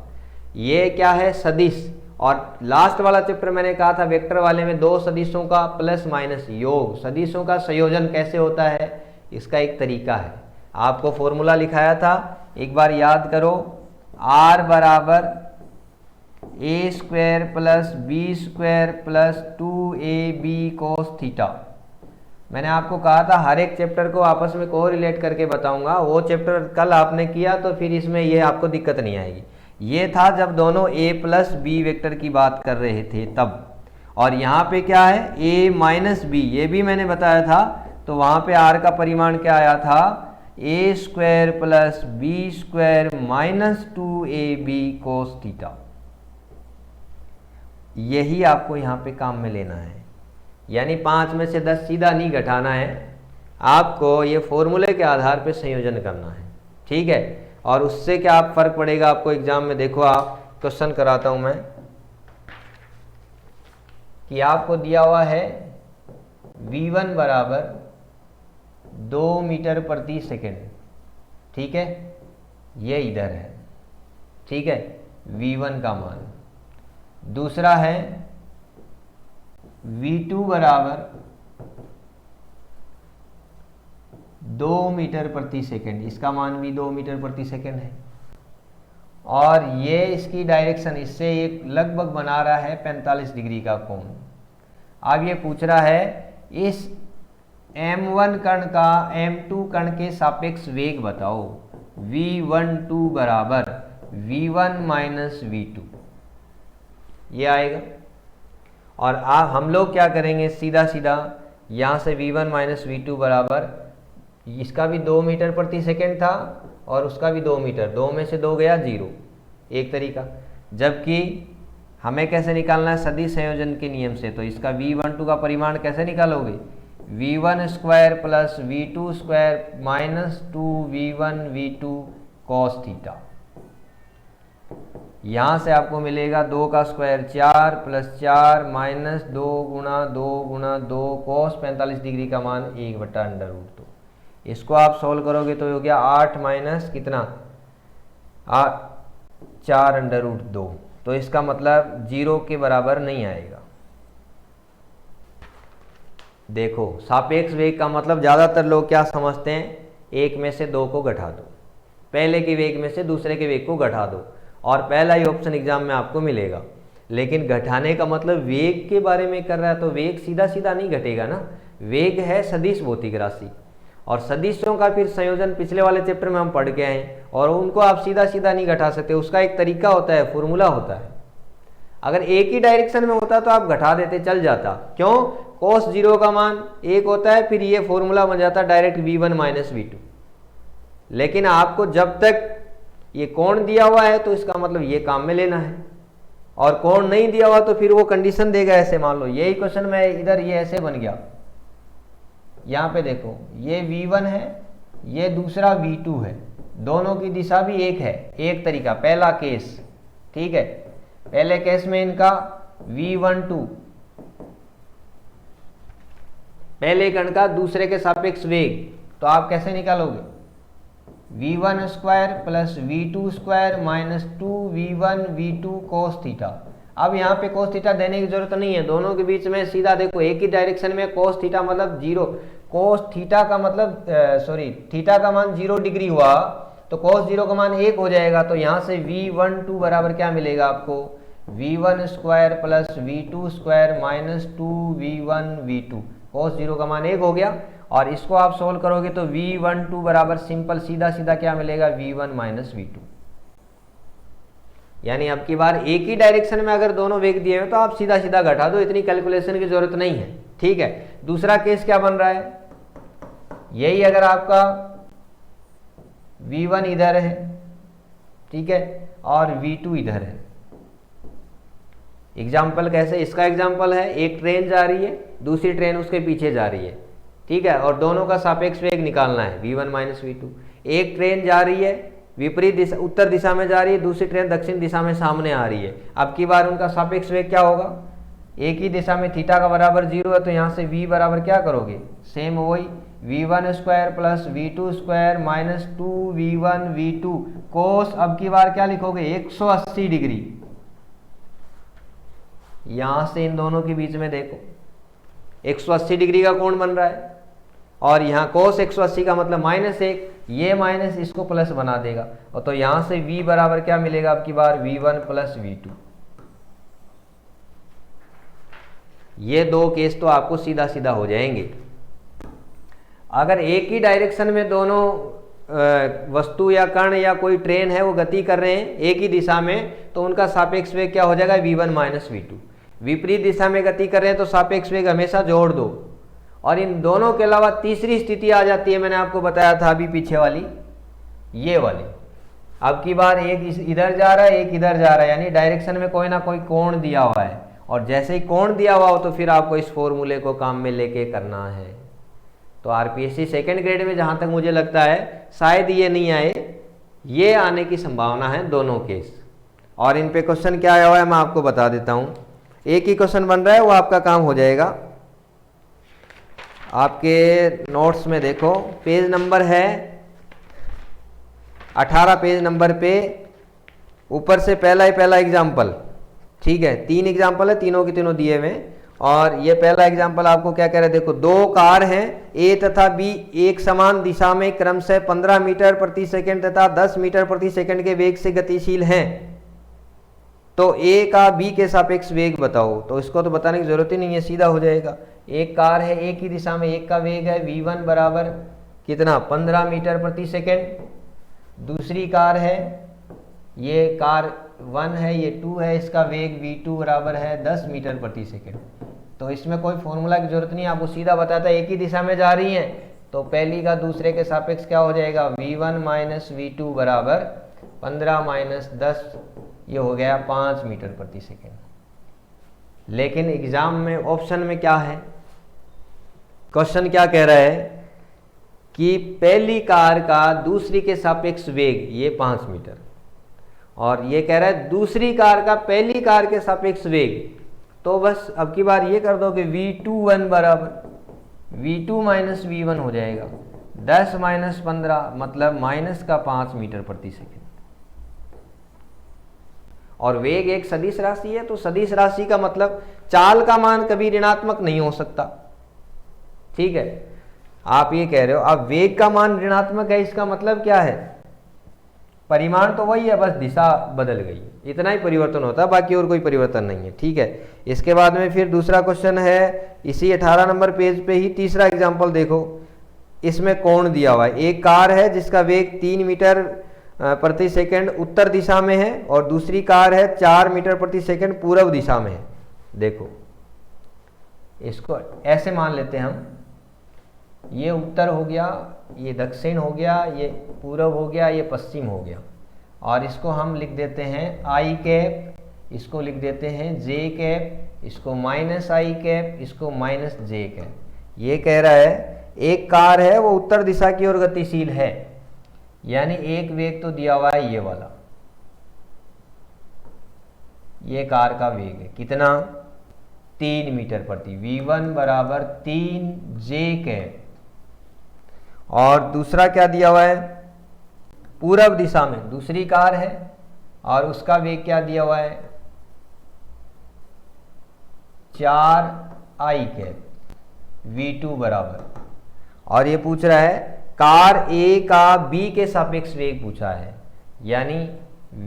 ये क्या है सदिश। और लास्ट वाला चैप्टर मैंने कहा था वेक्टर वाले में 2 सदिशों का प्लस माइनस योग, सदिशों का संयोजन कैसे होता है, इसका एक तरीका है। आपको फॉर्मूला लिखाया था, एक बार याद करो, r बराबर a square plus b square plus 2ab cos theta. मैंने आपको कहा था हर एक चैप्टर को आपस में को रिलेट करके बताऊंगा। वो चैप्टर कल आपने किया तो फिर इसमें ये आपको दिक्कत नहीं आएगी। ये था जब दोनों a प्लस बी वेक्टर की बात कर रहे थे तब। और यहाँ पे क्या है a माइनस बी, ये भी मैंने बताया था। तो वहाँ पे r का परिमाण क्या आया था, a square plus b square minus 2ab cos theta. यही आपको यहाँ पे काम में लेना है। यानी 5 में से 10 सीधा नहीं घटाना है, आपको ये फॉर्मूले के आधार पे संयोजन करना है, ठीक है। और उससे क्या आप फर्क पड़ेगा आपको एग्जाम में, देखो आप क्वेश्चन कराता हूं मैं कि आपको दिया हुआ है v1 बराबर 2 मीटर प्रति सेकेंड, ठीक है, ये इधर है, ठीक है, v1 का मान। दूसरा है v2 बराबर 2 मीटर प्रति सेकेंड, इसका मान भी 2 मीटर प्रति सेकेंड है। और ये इसकी डायरेक्शन, इससे एक लगभग बना रहा है 45 डिग्री का कोण। अब ये पूछ रहा है इस m1 कण का m2 कण के सापेक्ष वेग बताओ। v12 बराबर v1 माइनस v2, ये आएगा। और हम लोग क्या करेंगे, सीधा सीधा यहाँ से v1 माइनस v2 बराबर, इसका भी 2 मीटर प्रति सेकेंड था और उसका भी 2 मीटर, 2 में से 2 गया 0, एक तरीका। जबकि हमें कैसे निकालना है, सदिश संयोजन के नियम से। तो इसका v12 का परिमाण कैसे निकालोगे, v1 square plus v2 square minus 2v1 v2 cos theta. यहाँ से आपको मिलेगा 2 का स्क्वायर 4 प्लस 4 माइनस 2 गुणा 2 गुणा 2 कॉस 45 डिग्री का मान 1/√2। इसको आप सॉल्व करोगे तो हो गया 8 माइनस कितना 4√2। तो इसका मतलब 0 के बराबर नहीं आएगा। देखो सापेक्ष वेग का मतलब ज़्यादातर लोग क्या समझते हैं, एक में से 2 को घटा दो, पहले के वेग में से दूसरे के वेग को घटा दो और पहला ही ऑप्शन एग्जाम में आपको मिलेगा। लेकिन घटाने का मतलब वेग के बारे में कर रहा है, तो वेग सीधा सीधा नहीं घटेगा ना। वेग है सदिश भौतिक राशि, और सदिशों का फिर संयोजन पिछले वाले चैप्टर में हम पढ़ के आए हैं, और उनको आप सीधा सीधा नहीं घटा सकते, उसका एक तरीका होता है, फॉर्मूला होता है। अगर एक ही डायरेक्शन में होता तो आप घटा देते, चल जाता। क्यों, cos 0 का मान 1 होता है, फिर ये फॉर्मूला बन जाता डायरेक्ट v1 माइनस v2। लेकिन आपको जब तक ये कोण दिया हुआ है तो इसका मतलब ये काम में लेना है, और कोण नहीं दिया हुआ तो फिर वो कंडीशन देगा। ऐसे मान लो यही क्वेश्चन में इधर ये ऐसे बन गया, यहाँ पे देखो ये v1 है, ये दूसरा v2 है, दोनों की दिशा भी एक है। एक तरीका, पहला केस, ठीक है, पहले केस में इनका v12 पहले कण का दूसरे के सापेक्ष वेग, तो आप कैसे निकालोगे, v1 square plus v2 square minus 2v1 v2 cos theta. अब यहाँ पे cos थीटा देने की जरूरत नहीं है, दोनों के बीच में सीधा देखो एक ही डायरेक्शन में cos थीटा मतलब 0, cos थीटा का मतलब थीटा का मान 0 डिग्री हुआ तो cos 0 का मान 1 हो जाएगा। तो यहाँ से v12 बराबर क्या मिलेगा आपको, v1 square plus v2 square minus 2v1 v2, cos 0 का मान 1 हो गया। और इसको आप सोल्व करोगे तो v12 बराबर सिंपल सीधा सीधा क्या मिलेगा, v1 माइनस v2। यानी अब की बार एक ही डायरेक्शन में अगर दोनों वेग दिए हैं तो आप सीधा सीधा घटा दो, इतनी कैलकुलेशन की जरूरत नहीं है, ठीक है। दूसरा केस क्या बन रहा है, यही अगर आपका v1 इधर है, ठीक है, और v2 इधर है। एग्जाम्पल कैसे, इसका एग्जाम्पल है एक ट्रेन जा रही है, दूसरी ट्रेन उसके पीछे जा रही है, ठीक है, और दोनों का सापेक्ष वेग निकालना है v1 माइनस v2। एक ट्रेन जा रही है विपरीत दिशा, उत्तर दिशा में जा रही है, दूसरी ट्रेन दक्षिण दिशा में सामने आ रही है। अब की बार उनका सापेक्ष वेग क्या होगा, एक ही दिशा में थीटा का बराबर 0 है, तो यहाँ से v बराबर क्या करोगे, सेम वही v1 square plus v2 square minus 2v1 v2 कोस, अब की बार क्या लिखोगे 180 डिग्री। यहाँ से इन दोनों के बीच में देखो 180 डिग्री का कोण बन रहा है, और यहाँ कोस 180 का मतलब -1, ये माइनस इसको प्लस बना देगा, और तो यहाँ से v बराबर क्या मिलेगा अब की बार v1 प्लस v2। ये दो केस तो आपको सीधा सीधा हो जाएंगे। अगर एक ही डायरेक्शन में दोनों वस्तु या कण या कोई ट्रेन है वो गति कर रहे हैं एक ही दिशा में, तो उनका सापेक्ष वेग क्या हो जाएगा, v1 माइनस v2। विपरीत दिशा में गति कर रहे हैं तो सापेक्ष वेग हमेशा जोड़ दो। और इन दोनों के अलावा तीसरी स्थिति आ जाती है, मैंने आपको बताया था अभी पीछे वाली, ये वाली। अब की बार एक इधर जा रहा है एक इधर जा रहा है, यानी डायरेक्शन में कोई ना कोई कोण दिया हुआ है, और जैसे ही कोण दिया हुआ हो तो फिर आपको इस फॉर्मूले को काम में लेके करना है। तो आरपीएससी सेकेंड ग्रेड में जहाँ तक मुझे लगता है शायद ये नहीं आए, ये आने की संभावना है दोनों केस। और इन पे क्वेश्चन क्या आया हुआ है मैं आपको बता देता हूँ। एक ही क्वेश्चन बन रहा है, वो आपका काम हो जाएगा। आपके नोट्स में देखो, पेज नंबर है 18, पेज नंबर पे ऊपर से पहला ही पहला एग्जाम्पल, ठीक है, 3 एग्जाम्पल है, तीनों के तीनों दिए हुए। और ये पहला एग्जाम्पल आपको क्या कह रहा है, देखो 2 कार हैं ए तथा बी एक समान दिशा में क्रमशः 15 मीटर प्रति सेकंड तथा 10 मीटर प्रति सेकंड के वेग से गतिशील हैं, तो ए का बी के सापेक्ष वेग बताओ। तो इसको तो बताने की जरूरत ही नहीं है, सीधा हो जाएगा। एक कार है एक ही दिशा में, एक का वेग है v1 बराबर कितना 15 मीटर प्रति सेकंड। दूसरी कार है, ये कार 1 है, ये 2 है, इसका वेग v2 बराबर है 10 मीटर प्रति सेकंड। तो इसमें कोई फॉर्मूला की जरूरत नहीं है, आपको सीधा बताता है एक ही दिशा में जा रही हैं, तो पहली का दूसरे के सापेक्ष क्या हो जाएगा, v1 माइनस v2 बराबर 15 माइनस 10, ये हो गया 5 मीटर प्रति सेकंड। लेकिन एग्जाम में ऑप्शन में क्या है, क्वेश्चन क्या कह रहा है कि पहली कार का दूसरी के सापेक्ष वेग ये 5 मीटर, और ये कह रहा है दूसरी कार का पहली कार के सापेक्ष वेग। तो बस अब की बार ये कर दो कि v21 बराबर v2 माइनस v1 हो जाएगा 10 माइनस 15 मतलब माइनस का 5 मीटर प्रति सेकंड। और वेग एक सदिश राशि है, तो सदिश राशि का मतलब चाल का मान कभी ऋणात्मक नहीं हो सकता, ठीक है। आप ये कह रहे हो अब वेग का मान ऋणात्मक है, इसका मतलब क्या है, परिमाण तो वही है, बस दिशा बदल गई, इतना ही परिवर्तन होता है, बाकी और कोई परिवर्तन नहीं है, ठीक है। इसके बाद में फिर दूसरा क्वेश्चन है इसी 18 नंबर पेज पे ही, तीसरा एग्जांपल देखो। इसमें कोण दिया हुआ है, एक कार है जिसका वेग 3 मीटर प्रति सेकंड उत्तर दिशा में है, और दूसरी कार है 4 मीटर प्रति सेकंड पूर्व दिशा में है। देखो इसको ऐसे मान लेते हैं हम, ये उत्तर हो गया, ये दक्षिण हो गया, ये पूर्व हो गया, ये पश्चिम हो गया, और इसको हम लिख देते हैं आई कैप, इसको लिख देते हैं जे कैप, इसको माइनस आई कैप, इसको माइनस जे कैप। ये कह रहा है एक कार है वो उत्तर दिशा की ओर गतिशील है, यानी एक वेग तो दिया हुआ है ये वाला, ये कार का वेग है कितना 3 मीटर प्रति, v1 बराबर 3 जे कैप। और दूसरा क्या दिया हुआ है, पूर्व दिशा में दूसरी कार है और उसका वेग क्या दिया हुआ है 4 आई कैप, v2 बराबर, और ये पूछ रहा है कार ए का बी के सापेक्ष वेग पूछा है, यानी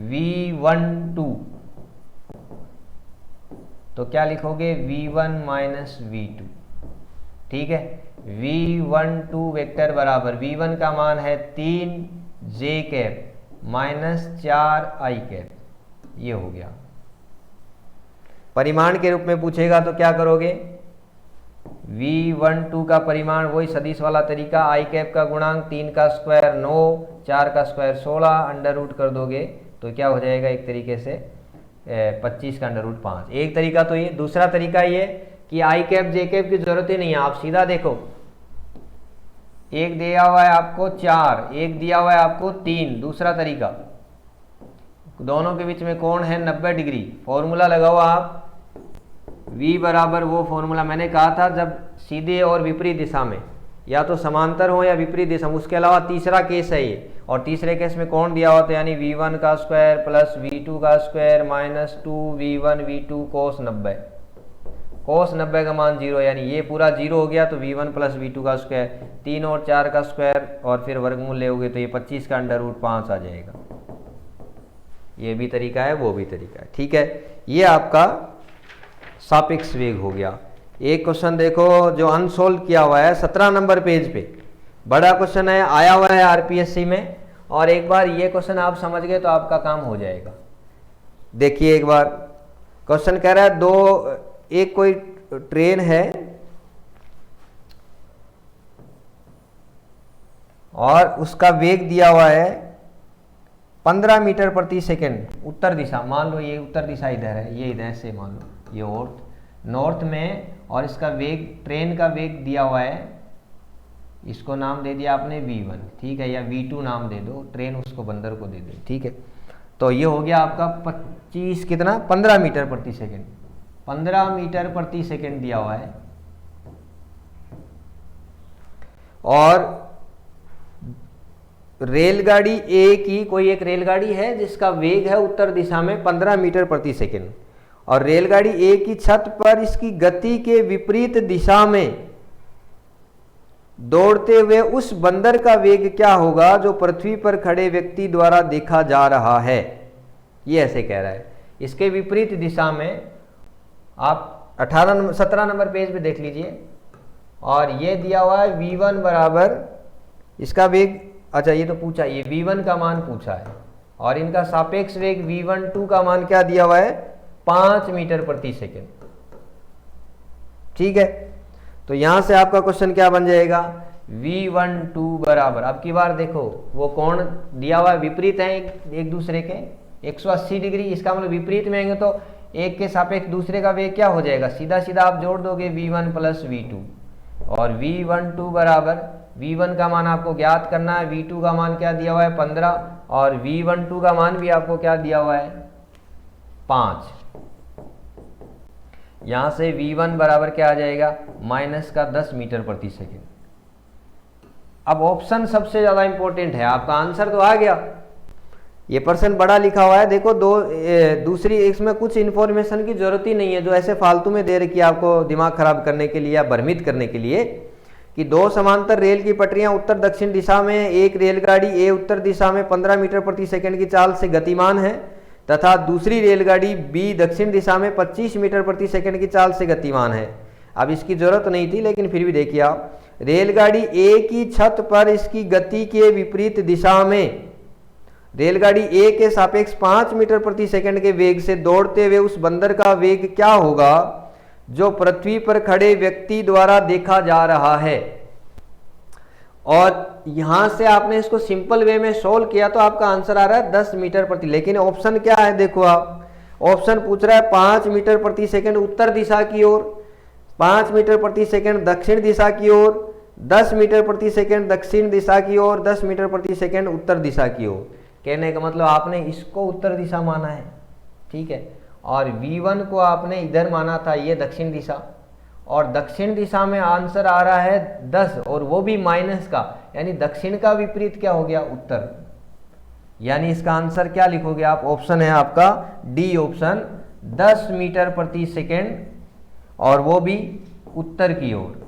v12, तो क्या लिखोगे v1 माइनस v2, ठीक है। v12 वेक्टर बराबर v1 का मान है 3 जे कैप माइनस 4 आई कैप, ये हो गया। परिमाण के रूप में पूछेगा तो क्या करोगे, v12 का परिमाण वही सदिश वाला तरीका, आई कैप का गुणांक 3 का स्क्वायर 9, 4 का स्क्वायर 16, अंडर रूट कर दोगे तो क्या हो जाएगा एक तरीके से 25 का अंडर रूट 5। एक तरीका तो ये, दूसरा तरीका ये कि आई कैप जे कैप की जरूरत ही नहीं है, आप सीधा देखो, एक दिया हुआ है आपको 4, एक दिया हुआ है आपको 3, दूसरा तरीका, दोनों के बीच में कोण है 90 डिग्री, फॉर्मूला लगाओ आप, v बराबर वो फॉर्मूला मैंने कहा था, जब सीधे और विपरीत दिशा में या तो समांतर हो या विपरीत दिशा में। उसके अलावा तीसरा केस है ये, और तीसरे केस में कोण दिया हुआ था, यानी v1 का स्क्वायर प्लस v2 का स्क्वायर माइनस 2v1 v2 कोस 90, कोस 90 का मान 0, यानी ये पूरा 0 हो गया, तो v1 प्लस v2 का स्क्वायर, 3 और 4 का स्क्वायर, और फिर वर्गमूल लेओगे तो ये 25 का अंडर रूट 5 आ जाएगा। ये भी तरीका है, वो भी तरीका है, ठीक है। ये आपका सापेक्ष वेग हो गया। एक क्वेश्चन देखो जो अनसोल्व किया हुआ है 17 नंबर पेज पे, बड़ा क्वेश्चन है, आया हुआ है आरपीएससी में, और एक बार ये क्वेश्चन आप समझ गए तो आपका काम हो जाएगा। देखिए एक बार क्वेश्चन कह रहा है एक कोई ट्रेन है और उसका वेग दिया हुआ है 15 मीटर प्रति सेकंड उत्तर दिशा, मान लो ये उत्तर दिशा इधर है, ये इधर से मान लो ये नॉर्थ में, और इसका वेग, ट्रेन का वेग दिया हुआ है, इसको नाम दे दिया आपने v1, ठीक है, या v2 नाम दे दो, ट्रेन उसको बंदर को दे दे, ठीक है। तो ये हो गया आपका 25 कितना 15 मीटर प्रति सेकेंड, 15 मीटर प्रति सेकेंड दिया हुआ है। और रेलगाड़ी ए की, कोई एक रेलगाड़ी है जिसका वेग है उत्तर दिशा में 15 मीटर प्रति सेकेंड, और रेलगाड़ी ए की छत पर इसकी गति के विपरीत दिशा में दौड़ते हुए उस बंदर का वेग क्या होगा जो पृथ्वी पर खड़े व्यक्ति द्वारा देखा जा रहा है। ये ऐसे कह रहा है, इसके विपरीत दिशा में, आप 17 नंबर पेज पे देख लीजिए, और ये दिया हुआ है v1 बराबर इसका वेग, अच्छा ये तो पूछा, ये v1 का मान पूछा है, और इनका सापेक्ष वेग v12 का मान क्या दिया हुआ है 5 मीटर प्रति सेकेंड, ठीक है। तो यहां से आपका क्वेश्चन क्या बन जाएगा, v12 बराबर, अब की बार देखो वो कोण दिया हुआ है विपरीत है एक दूसरे के 180 डिग्री, इसका मतलब विपरीत में आएंगे तो एक के सापेक्ष दूसरे का वेग क्या हो जाएगा, सीधा सीधा आप जोड़ दोगे v1 प्लस v2, और v12 बराबर, v1 का मान आपको ज्ञात करना है, v2 का मान क्या दिया हुआ है 15, और v12 का मान भी आपको क्या दिया हुआ है 5। यहां से v1 बराबर क्या आ जाएगा माइनस का 10 मीटर प्रति सेकेंड। अब ऑप्शन सबसे ज्यादा इंपॉर्टेंट है, आपका आंसर तो आ गया, ये पर्सन बड़ा लिखा हुआ है, देखो दूसरी इसमें कुछ इन्फॉर्मेशन की जरूरत ही नहीं है जो ऐसे फालतू में दे रखी है आपको दिमाग खराब करने के लिए या भ्रमित करने के लिए, कि 2 समांतर रेल की पटरियां उत्तर दक्षिण दिशा में, एक रेलगाड़ी ए उत्तर दिशा में 15 मीटर प्रति सेकंड की चाल से गतिमान है तथा दूसरी रेलगाड़ी बी दक्षिण दिशा में 25 मीटर प्रति सेकंड की चाल से गतिमान है। अब इसकी जरूरत नहीं थी लेकिन फिर भी देखिए आप, रेलगाड़ी ए की छत पर इसकी गति के विपरीत दिशा में रेलगाड़ी ए के सापेक्ष 5 मीटर प्रति सेकंड के वेग से दौड़ते हुए उस बंदर का वेग क्या होगा जो पृथ्वी पर खड़े व्यक्ति द्वारा देखा जा रहा है। और यहां से आपने इसको सिंपल वे में सोल्व किया तो आपका आंसर आ रहा है 10 मीटर प्रति, लेकिन ऑप्शन क्या है देखो आप, ऑप्शन पूछ रहा है 5 मीटर प्रति सेकंड उत्तर दिशा की ओर, 5 मीटर प्रति सेकंड दक्षिण दिशा की ओर, 10 मीटर प्रति सेकंड दक्षिण दिशा की ओर, 10 मीटर प्रति सेकंड उत्तर दिशा की ओर। कहने का मतलब आपने इसको उत्तर दिशा माना है, ठीक है, और v1 को आपने इधर माना था, ये दक्षिण दिशा, और दक्षिण दिशा में आंसर आ रहा है 10 और वो भी माइनस का, यानी दक्षिण का विपरीत क्या हो गया उत्तर, यानी इसका आंसर क्या लिखोगे आप, ऑप्शन है आपका डी ऑप्शन 10 मीटर प्रति सेकेंड और वो भी उत्तर की ओर।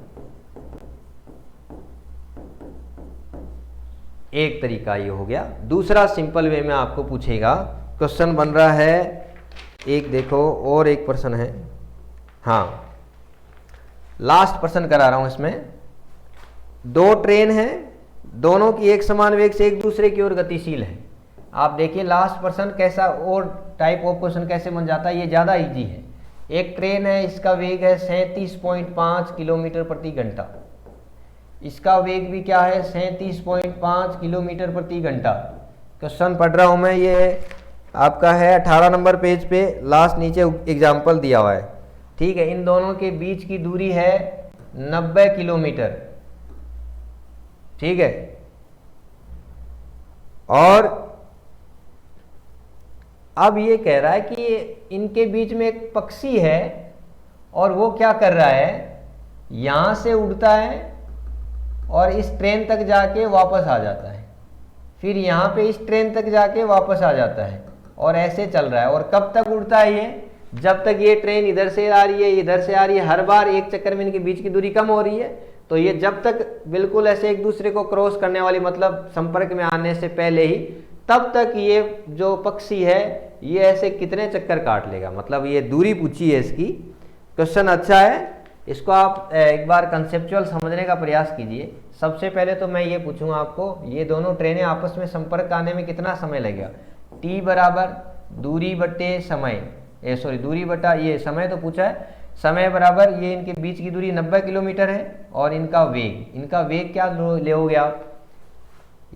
एक तरीका ये हो गया। दूसरा सिंपल वे में आपको पूछेगा, क्वेश्चन बन रहा है एक, देखो और एक प्रश्न है, हाँ लास्ट प्रश्न करा रहा हूं इसमें। 2 ट्रेन है, दोनों की एक समान वेग से एक दूसरे की ओर गतिशील है। आप देखिए लास्ट प्रश्न कैसा और टाइप ऑफ क्वेश्चन कैसे बन जाता है, ये ज़्यादा इजी है। एक ट्रेन है, इसका वेग है 37.5 किलोमीटर प्रति घंटा, इसका वेग भी क्या है 37.5 किलोमीटर प्रति घंटा। क्वेश्चन पढ़ रहा हूं मैं, ये आपका है 18 नंबर पेज पे, लास्ट नीचे एग्जाम्पल दिया हुआ है, ठीक है। इन दोनों के बीच की दूरी है 90 किलोमीटर, ठीक है, और अब ये कह रहा है कि इनके बीच में एक पक्षी है और वो क्या कर रहा है, यहां से उड़ता है और इस ट्रेन तक जाके वापस आ जाता है, फिर यहाँ पे इस ट्रेन तक जाके वापस आ जाता है, और ऐसे चल रहा है। और कब तक उड़ता है ये, जब तक ये ट्रेन इधर से आ रही है इधर से आ रही है, हर बार एक चक्कर में इनके बीच की दूरी कम हो रही है, तो ये जब तक बिल्कुल ऐसे एक दूसरे को क्रॉस करने वाली, मतलब संपर्क में आने से पहले ही, तब तक ये जो पक्षी है ये ऐसे कितने चक्कर काट लेगा, मतलब ये दूरी पूछी है इसकी। क्वेश्चन अच्छा है, इसको आप एक बार कंसेप्चुअल समझने का प्रयास कीजिए। सबसे पहले तो मैं ये पूछूंगा आपको, ये दोनों ट्रेनें आपस में संपर्क आने में कितना समय लगेगा। t बराबर दूरी बटे समय, दूरी बटा ये समय तो पूछा है, समय बराबर ये इनके बीच की दूरी 90 किलोमीटर है, और इनका वेग क्या लोगे आप,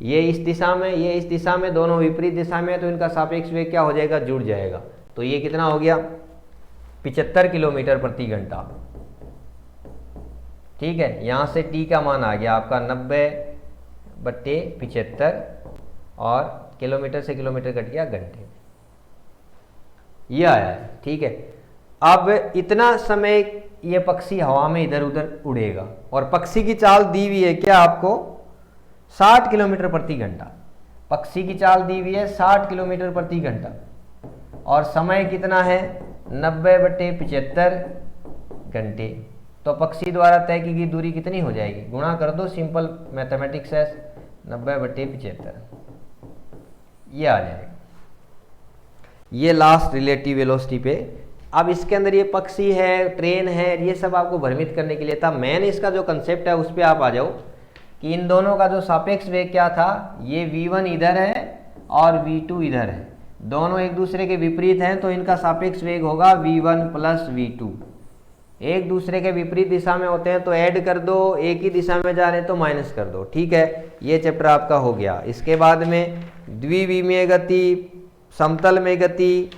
ये इस दिशा में ये इस दिशा में, दोनों विपरीत दिशा में, तो इनका सापेक्ष वेग क्या हो जाएगा, जुड़ जाएगा। तो ये कितना हो गया 75 किलोमीटर प्रति घंटा। ठीक है, यहाँ से t का मान आ गया आपका 90/75 और किलोमीटर से किलोमीटर कट गया घंटे, ये आया है। ठीक है, अब इतना समय ये पक्षी हवा में इधर उधर उड़ेगा और पक्षी की चाल दी हुई है क्या आपको 60 किलोमीटर प्रति घंटा। पक्षी की चाल दी हुई है 60 किलोमीटर प्रति घंटा और समय कितना है 90/75 घंटे। तो पक्षी द्वारा तय की गई दूरी कितनी हो जाएगी, गुणा कर दो, सिंपल मैथमेटिक्स है, 90/75 ये आ जाएगा। ये लास्ट रिलेटिव वेलोसिटी पे। अब इसके अंदर ये पक्षी है, ट्रेन है, ये सब आपको भ्रमित करने के लिए था। मेन इसका जो कंसेप्ट है उस पर आप आ जाओ कि इन दोनों का जो सापेक्ष वेग क्या था, ये v1 इधर है और v2 इधर है, दोनों एक दूसरे के विपरीत हैं, तो इनका सापेक्ष वेग होगा v1 + v2। एक दूसरे के विपरीत दिशा में होते हैं तो ऐड कर दो, एक ही दिशा में जा रहे हैं तो माइनस कर दो। ठीक है, ये चैप्टर आपका हो गया। इसके बाद में द्विविमीय गति, समतल में गति,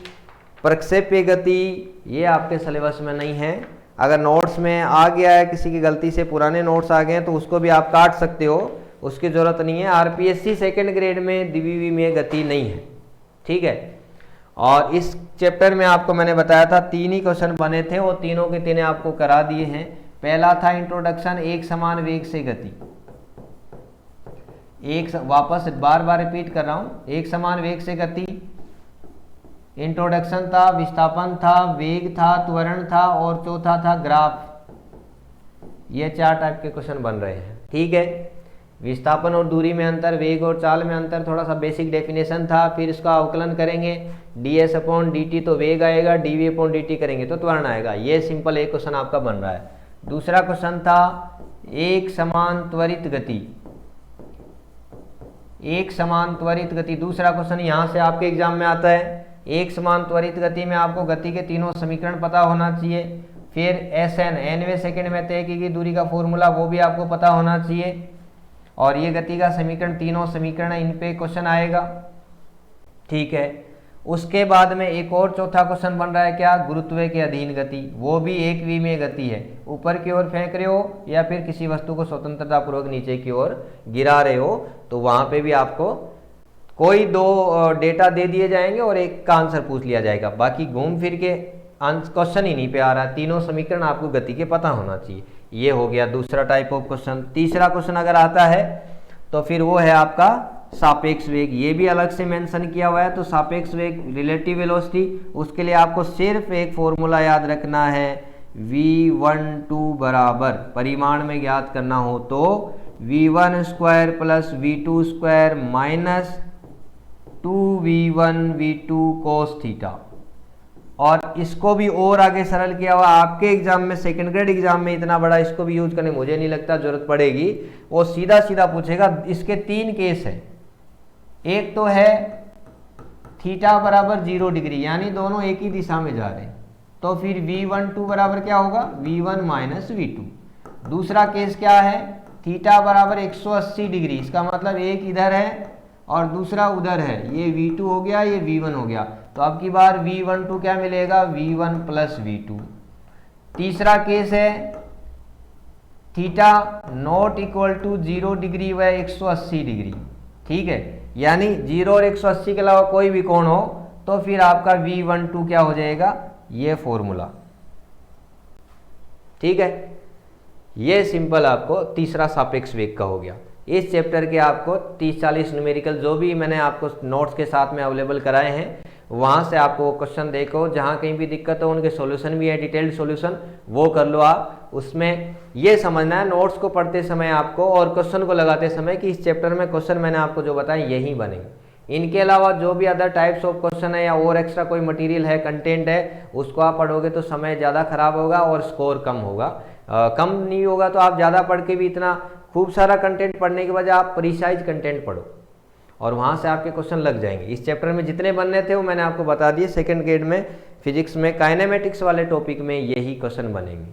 प्रक्षेप्य गति, ये आपके सिलेबस में नहीं है। अगर नोट्स में आ गया है, किसी की गलती से पुराने नोट्स आ गए हैं तो उसको भी आप काट सकते हो, उसकी ज़रूरत नहीं है। आरपीएससी सेकेंड ग्रेड में द्विविमीय गति नहीं है। ठीक है, और इस चैप्टर में आपको मैंने बताया था 3 ही क्वेश्चन बने थे, वो तीनों के तीनों आपको करा दिए हैं। पहला था इंट्रोडक्शन, एक समान वेग से गति, वापस बार बार रिपीट कर रहा हूँ, एक समान वेग से गति, इंट्रोडक्शन था, विस्थापन था, वेग था, त्वरण था और चौथा था ग्राफ। ये 4 टाइप के क्वेश्चन बन रहे हैं। ठीक है, विस्थापन और दूरी में अंतर, वेग और चाल में अंतर, थोड़ा सा बेसिक डेफिनेशन था। फिर इसका अवकलन करेंगे, ds/dt तो वेग आएगा, dv/dt करेंगे तो त्वरण आएगा। ये सिंपल एक क्वेश्चन आपका बन रहा है। दूसरा क्वेश्चन था एक समान त्वरित गति, एक समान त्वरित गति। दूसरा क्वेश्चन यहाँ से आपके एग्जाम में आता है। एक समान त्वरित गति में आपको गति के तीनों समीकरण पता होना चाहिए। फिर SN, nवें सेकंड में तय की गई दूरी का फॉर्मूला, वो भी आपको पता होना चाहिए। और ये गति का समीकरण, तीनों समीकरण, इन पे क्वेश्चन आएगा। ठीक है, उसके बाद में एक और चौथा क्वेश्चन बन रहा है क्या, गुरुत्व के अधीन गति, वो भी एक विमीय गति है। ऊपर की ओर फेंक रहे हो या फिर किसी वस्तु को स्वतंत्रता पूर्वक नीचे की ओर गिरा रहे हो, तो वहां पे भी आपको कोई 2 डेटा दे दिए जाएंगे और एक का आंसर पूछ लिया जाएगा। बाकी घूम फिर के क्वेश्चन ही नहीं पे आ रहा, तीनों समीकरण आपको गति के पता होना चाहिए। ये हो गया दूसरा टाइप ऑफ क्वेश्चन। तीसरा क्वेश्चन अगर आता है तो फिर वो है आपका सापेक्ष वेग, ये भी अलग से मेंशन किया हुआ है। तो सापेक्ष वेग, रिलेटिव वेलोसिटी, उसके लिए आपको सिर्फ एक फॉर्मूला याद रखना है, v12 बराबर, परिमाण में ज्ञात करना हो तो v1² + v2² minus 2v1 v2 cos theta. और इसको भी और आगे सरल किया हुआ आपके एग्जाम में, सेकंड ग्रेड एग्जाम में इतना बड़ा इसको भी यूज करने मुझे नहीं लगता जरूरत पड़ेगी। वो सीधा सीधा पूछेगा। इसके 3 केस है। एक तो है थीटा बराबर 0 डिग्री, यानी दोनों एक ही दिशा में जा रहे हैं, तो फिर v12 बराबर क्या होगा, v1 माइनस v2। दूसरा केस क्या है, थीटा बराबर 180 डिग्री, इसका मतलब एक इधर है और दूसरा उधर है, ये v2 हो गया, ये v1 हो गया। तो अब की बार v12 क्या मिलेगा, v1 + v2। तीसरा केस है theta not equal to 0 degree व 180 डिग्री। ठीक है, यानी 0 और 180 के अलावा कोई भी कोण हो तो फिर आपका v12 क्या हो जाएगा, ये फॉर्मूला। ठीक है, ये सिंपल आपको तीसरा सापेक्ष वेग का हो गया। इस चैप्टर के आपको 30-40 न्यूमेरिकल जो भी मैंने आपको नोट्स के साथ में अवेलेबल कराए हैं, वहाँ से आपको क्वेश्चन देखो, जहाँ कहीं भी दिक्कत हो उनके सॉल्यूशन भी है, डिटेल्ड सॉल्यूशन, वो कर लो आप। उसमें ये समझना है नोट्स को पढ़ते समय आपको और क्वेश्चन को लगाते समय कि इस चैप्टर में क्वेश्चन मैंने आपको जो बताए यही बनेंगे। इनके अलावा जो भी अदर टाइप्स ऑफ क्वेश्चन है या और एक्स्ट्रा कोई मटेरियल है, कंटेंट है, उसको आप पढ़ोगे तो समय ज़्यादा खराब होगा और स्कोर कम होगा। कम नहीं होगा तो आप ज़्यादा पढ़ के भी इतना खूब सारा कंटेंट पढ़ने के बजाय आप प्रिसाइज कंटेंट पढ़ो और वहाँ से आपके क्वेश्चन लग जाएंगे। इस चैप्टर में जितने बनने थे वो मैंने आपको बता दिए। सेकंड ग्रेड में फिजिक्स में काइनेमेटिक्स वाले टॉपिक में यही क्वेश्चन बनेंगे।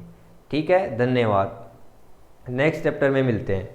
ठीक है, धन्यवाद। नेक्स्ट चैप्टर में मिलते हैं।